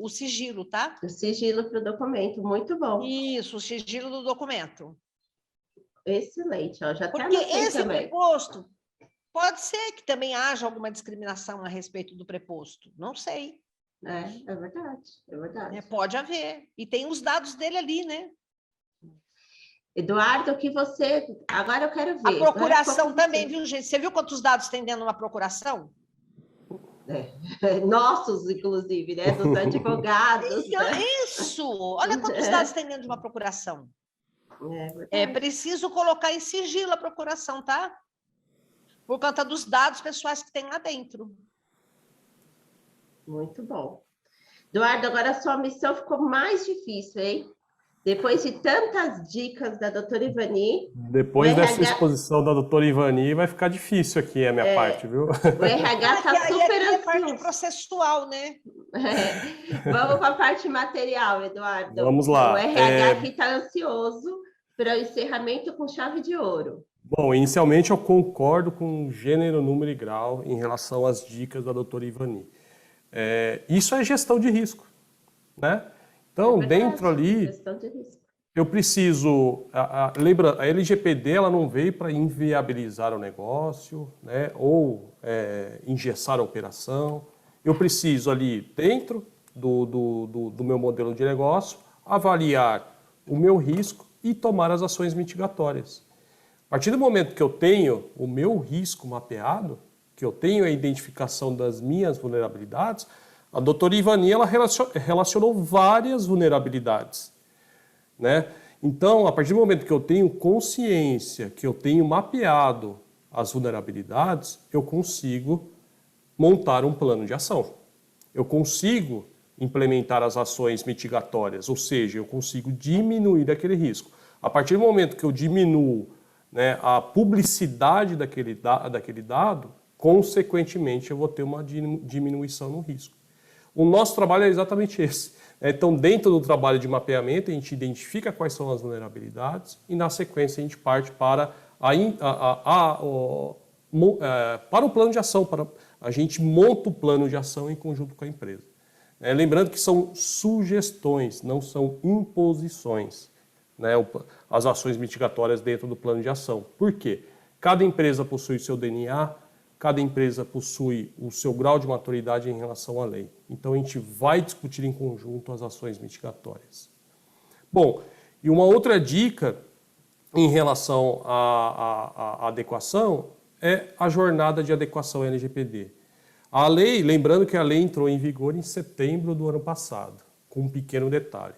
o sigilo, tá? O sigilo para o documento, muito bom. Isso, o sigilo do documento. Excelente, ó, já até Porque anotei esse também. preposto, pode ser que também haja alguma discriminação a respeito do preposto, não sei. É verdade, é verdade. Pode haver, e tem os dados dele ali, né? Eduardo, o que você... Agora eu quero ver. A procuração também, viu, gente? Você viu quantos dados tem dentro de uma procuração? Nossos, inclusive, né? Dos advogados. Né? Isso! Olha quantos dados tem dentro de uma procuração. É preciso colocar em sigilo a procuração, tá? Por conta dos dados pessoais que tem lá dentro. Muito bom. Eduardo, agora a sua missão ficou mais difícil, hein? Depois de tantas dicas da doutora Ivani... Depois dessa exposição da doutora Ivani, vai ficar difícil aqui a minha parte, viu? O RH está super ansioso. É a parte processual, né? Vamos para a parte material, Eduardo. Vamos lá. O RH aqui está ansioso para o encerramento com chave de ouro. Bom, inicialmente eu concordo com gênero, número e grau em relação às dicas da doutora Ivani. Isso é gestão de risco, né? Então, dentro ali, eu preciso... Lembra, a LGPD ela não veio para inviabilizar o negócio, né, ou engessar a operação. Eu preciso ali, dentro do meu modelo de negócio, avaliar o meu risco e tomar as ações mitigatórias. A partir do momento que eu tenho o meu risco mapeado, que eu tenho a identificação das minhas vulnerabilidades, a doutora Ivani ela relacionou várias vulnerabilidades, né? Então, a partir do momento que eu tenho consciência, que eu tenho mapeado as vulnerabilidades, eu consigo montar um plano de ação. Eu consigo implementar as ações mitigatórias, ou seja, eu consigo diminuir aquele risco. A partir do momento que eu diminuo, né, a publicidade daquele dado, consequentemente eu vou ter uma diminuição no risco. O nosso trabalho é exatamente esse. Então, dentro do trabalho de mapeamento, a gente identifica quais são as vulnerabilidades e, na sequência, a gente parte para o plano de ação. A gente monta o plano de ação em conjunto com a empresa. Lembrando que são sugestões, não são imposições, né, as ações mitigatórias dentro do plano de ação. Por quê? Cada empresa possui seu DNA, cada empresa possui o seu grau de maturidade em relação à lei. Então, a gente vai discutir em conjunto as ações mitigatórias. Bom, e uma outra dica em relação à adequação é a jornada de adequação LGPD. A lei, lembrando que a lei entrou em vigor em setembro do ano passado, com um pequeno detalhe.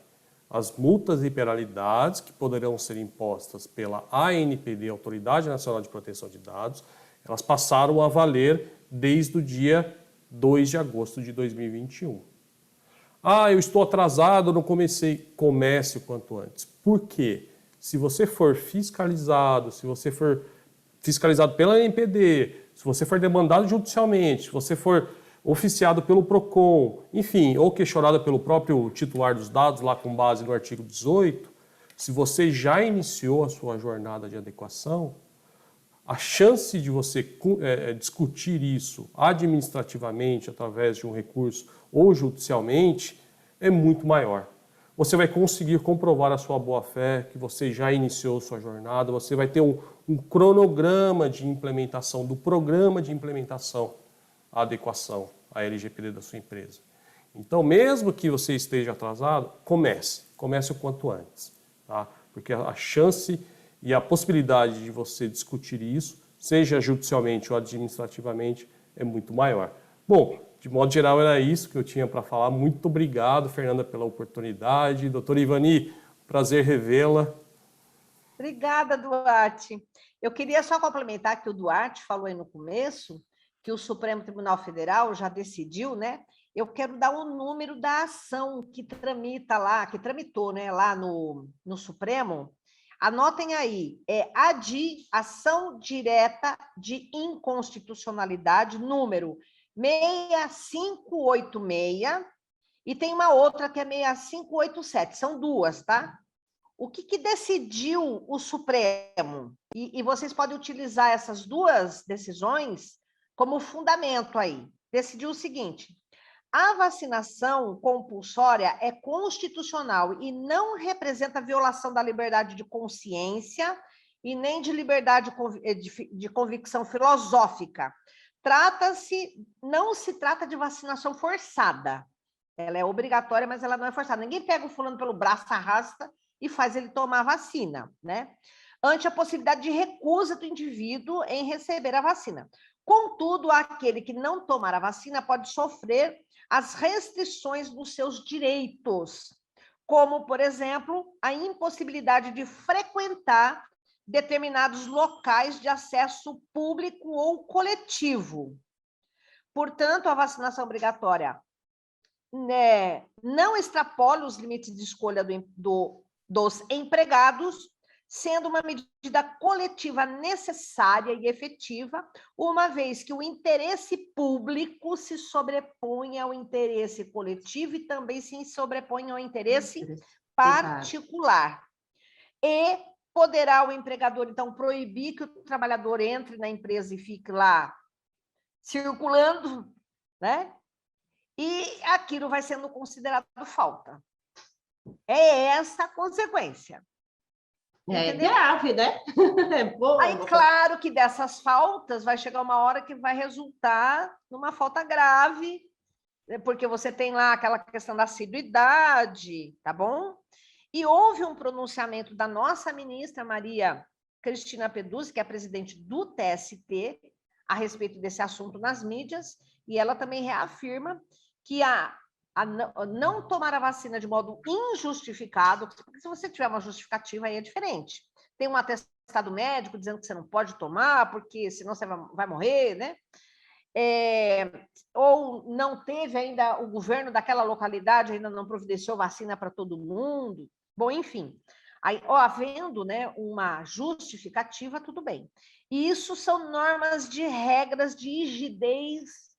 As multas e penalidades que poderão ser impostas pela ANPD, Autoridade Nacional de Proteção de Dados, elas passaram a valer desde o dia 2 de agosto de 2021. Eu estou atrasado, não comecei. Comece o quanto antes. Por quê? Se você for fiscalizado, se você for fiscalizado pela ANPD, se você for demandado judicialmente, se você for oficiado pelo PROCON, enfim, ou questionado pelo próprio titular dos dados, lá com base no artigo 18, se você já iniciou a sua jornada de adequação, a chance de você discutir isso administrativamente, através de um recurso ou judicialmente, é muito maior. Você vai conseguir comprovar a sua boa-fé, que você já iniciou sua jornada, você vai ter um cronograma de implementação, do programa de implementação à adequação à LGPD da sua empresa. Então, mesmo que você esteja atrasado, comece o quanto antes, tá? Porque a chance e a possibilidade de você discutir isso, seja judicialmente ou administrativamente, é muito maior. Bom, de modo geral era isso que eu tinha para falar. Muito obrigado, Fernanda, pela oportunidade. Doutora Ivani, prazer revê-la. Obrigada, Duarte. Eu queria só complementar que o Duarte falou aí no começo que o Supremo Tribunal Federal já decidiu, né? Eu quero dar o número da ação que tramita lá, que tramitou, né, lá no Supremo. Anotem aí, é Ação Direta de Inconstitucionalidade, número 6586, e tem uma outra que é 6587, são duas, tá? O que decidiu o Supremo? E vocês podem utilizar essas duas decisões como fundamento aí. Decidiu o seguinte: a vacinação compulsória é constitucional e não representa violação da liberdade de consciência e nem de liberdade de convicção filosófica. Não se trata de vacinação forçada. Ela é obrigatória, mas ela não é forçada. Ninguém pega o fulano pelo braço, arrasta e faz ele tomar a vacina, né? Ante a possibilidade de recusa do indivíduo em receber a vacina. Contudo, aquele que não tomar a vacina pode sofrer as restrições dos seus direitos, como, por exemplo, a impossibilidade de frequentar determinados locais de acesso público ou coletivo. Portanto, a vacinação obrigatória, né, não extrapola os limites de escolha dos empregados, sendo uma medida coletiva necessária e efetiva, uma vez que o interesse público se sobrepõe ao interesse coletivo e também se sobrepõe ao interesse particular. E poderá o empregador, então, proibir que o trabalhador entre na empresa e fique lá circulando, né? E aquilo vai sendo considerado falta. É essa a consequência. É grave, né? É bom. Aí, claro que dessas faltas vai chegar uma hora que vai resultar numa falta grave, porque você tem lá aquela questão da assiduidade, tá bom? E houve um pronunciamento da nossa ministra Maria Cristina Peduzzi, que é a presidente do TST, a respeito desse assunto nas mídias, e ela também reafirma que não tomar a vacina de modo injustificado, porque se você tiver uma justificativa, aí é diferente. Tem um atestado médico dizendo que você não pode tomar, porque senão você vai morrer, né? Ou não teve ainda, o governo daquela localidade ainda não providenciou vacina para todo mundo. Bom, enfim, aí, havendo, né, uma justificativa, tudo bem. E isso são normas de regras de rigidez,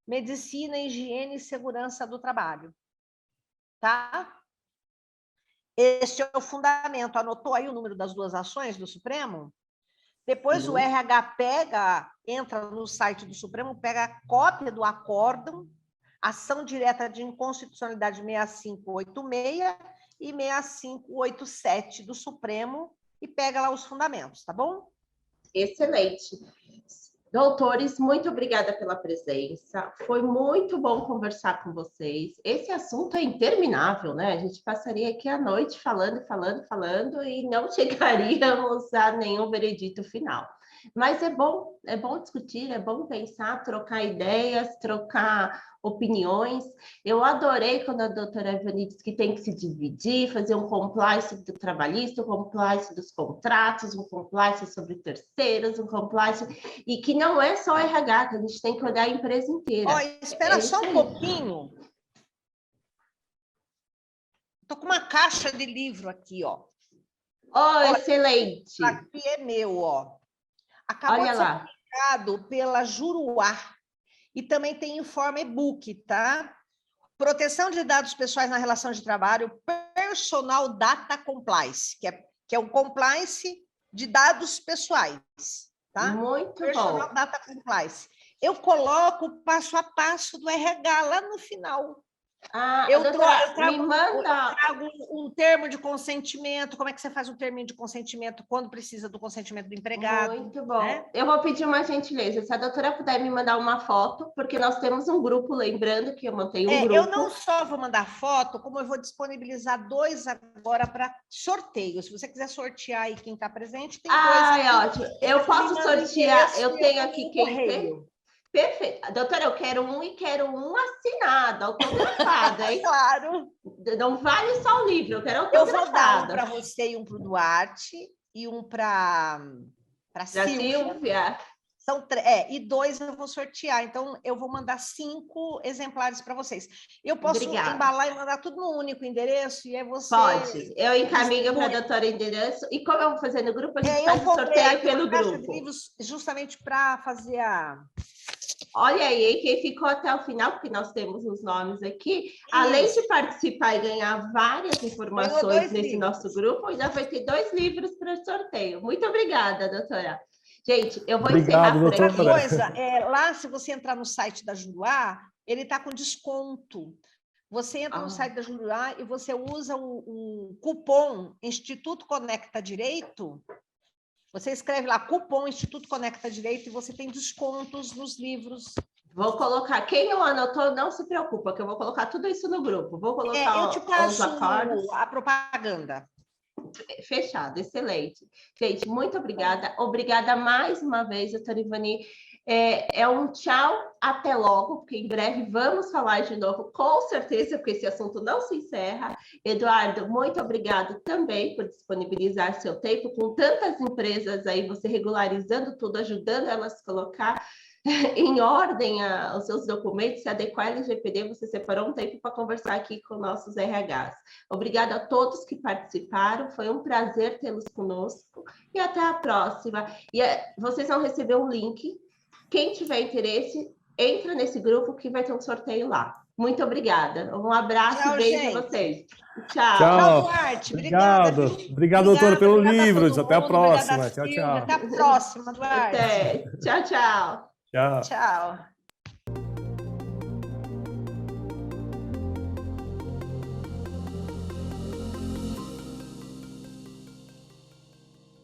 medicina, higiene e segurança do trabalho. Tá? Este é o fundamento. Anotou aí o número das duas ações do Supremo? Depois o RH entra no site do Supremo, pega a cópia do acórdão, ação direta de inconstitucionalidade 6586 e 6587 do Supremo e pega lá os fundamentos, tá bom? Excelente. Doutores, muito obrigada pela presença. Foi muito bom conversar com vocês. Esse assunto é interminável, né? A gente passaria aqui a noite falando e não chegaríamos a nenhum veredito final. Mas é bom discutir, é bom pensar, trocar ideias, trocar opiniões. Eu adorei quando a doutora Ivani disse que tem que se dividir, fazer um compliance do trabalhista, um compliance dos contratos, um compliance sobre terceiros, um compliance... E que não é só RH, que a gente tem que olhar a empresa inteira. Espera só um pouquinho. Estou com uma caixa de livro aqui, ó. Excelente. Aqui é meu, ó. Acabou de ser publicado pela Juruá. E também tem informe e-book, tá? Proteção de dados pessoais na relação de trabalho, Personal Data Compliance, que é um compliance de dados pessoais, tá? Muito Personal bom. Data Compliance. Eu coloco o passo a passo do RH lá no final. Eu trago um termo de consentimento. Como é que você faz um termo de consentimento quando precisa do consentimento do empregado? Muito bom. Né? Eu vou pedir uma gentileza. Se a doutora puder me mandar uma foto, porque nós temos um grupo, lembrando que eu mantenho um grupo. Eu não só vou mandar foto, como eu vou disponibilizar 2 agora para sorteio. Se você quiser sortear aí quem está presente, tem 2 aqui. Ótimo. Eu posso sortear. Eu tenho aqui quem tem. Perfeito. Doutora, eu quero um e quero um assinado, autografado, hein? Claro. Não vale só o livro, eu quero autografado. Eu vou dar um para você e um para o Duarte e um para Silvia. E 2 eu vou sortear, então eu vou mandar 5 exemplares para vocês. Eu posso embalar e mandar tudo no único endereço, e aí você... Pode, eu encaminho para a doutora endereço, e como eu vou fazer no grupo, a gente faz o sorteio pelo grupo. De livros justamente para fazer a... Olha aí, quem ficou até o final, porque nós temos os nomes aqui, além de participar e ganhar várias informações nesse nosso grupo, ainda vai ter 2 livros para sorteio. Muito obrigada, doutora. Gente, eu vou encerrar por aqui. Outra coisa, lá, se você entrar no site da Juruá, ele está com desconto. Você entra no site da Juruá e você usa o cupom Instituto Conecta Direito. Você escreve lá, cupom Instituto Conecta Direito, e você tem descontos nos livros. Vou colocar, quem não anotou, não se preocupa, que eu vou colocar tudo isso no grupo. Vou colocar eu te passo os acordos. A propaganda. Fechado, excelente. Gente, muito obrigada. Obrigada mais uma vez, doutora Ivani. É um tchau, até logo, porque em breve vamos falar de novo, com certeza, porque esse assunto não se encerra. Eduardo, muito obrigado também por disponibilizar seu tempo, com tantas empresas aí, você regularizando tudo, ajudando elas a colocar em ordem os seus documentos, se adequar ao LGPD, você separou um tempo para conversar aqui com nossos RHs. Obrigada a todos que participaram, foi um prazer tê-los conosco, e até a próxima. E vocês vão receber um link, quem tiver interesse, entra nesse grupo que vai ter um sorteio lá. Muito obrigada, um abraço e beijo a vocês. Tchau. Tchau, Duarte. Obrigado. Obrigado, doutora, pelo livro. Até a próxima. Tchau, tchau. Até a próxima, Duarte. Até. Tchau, tchau. Tchau. Tchau.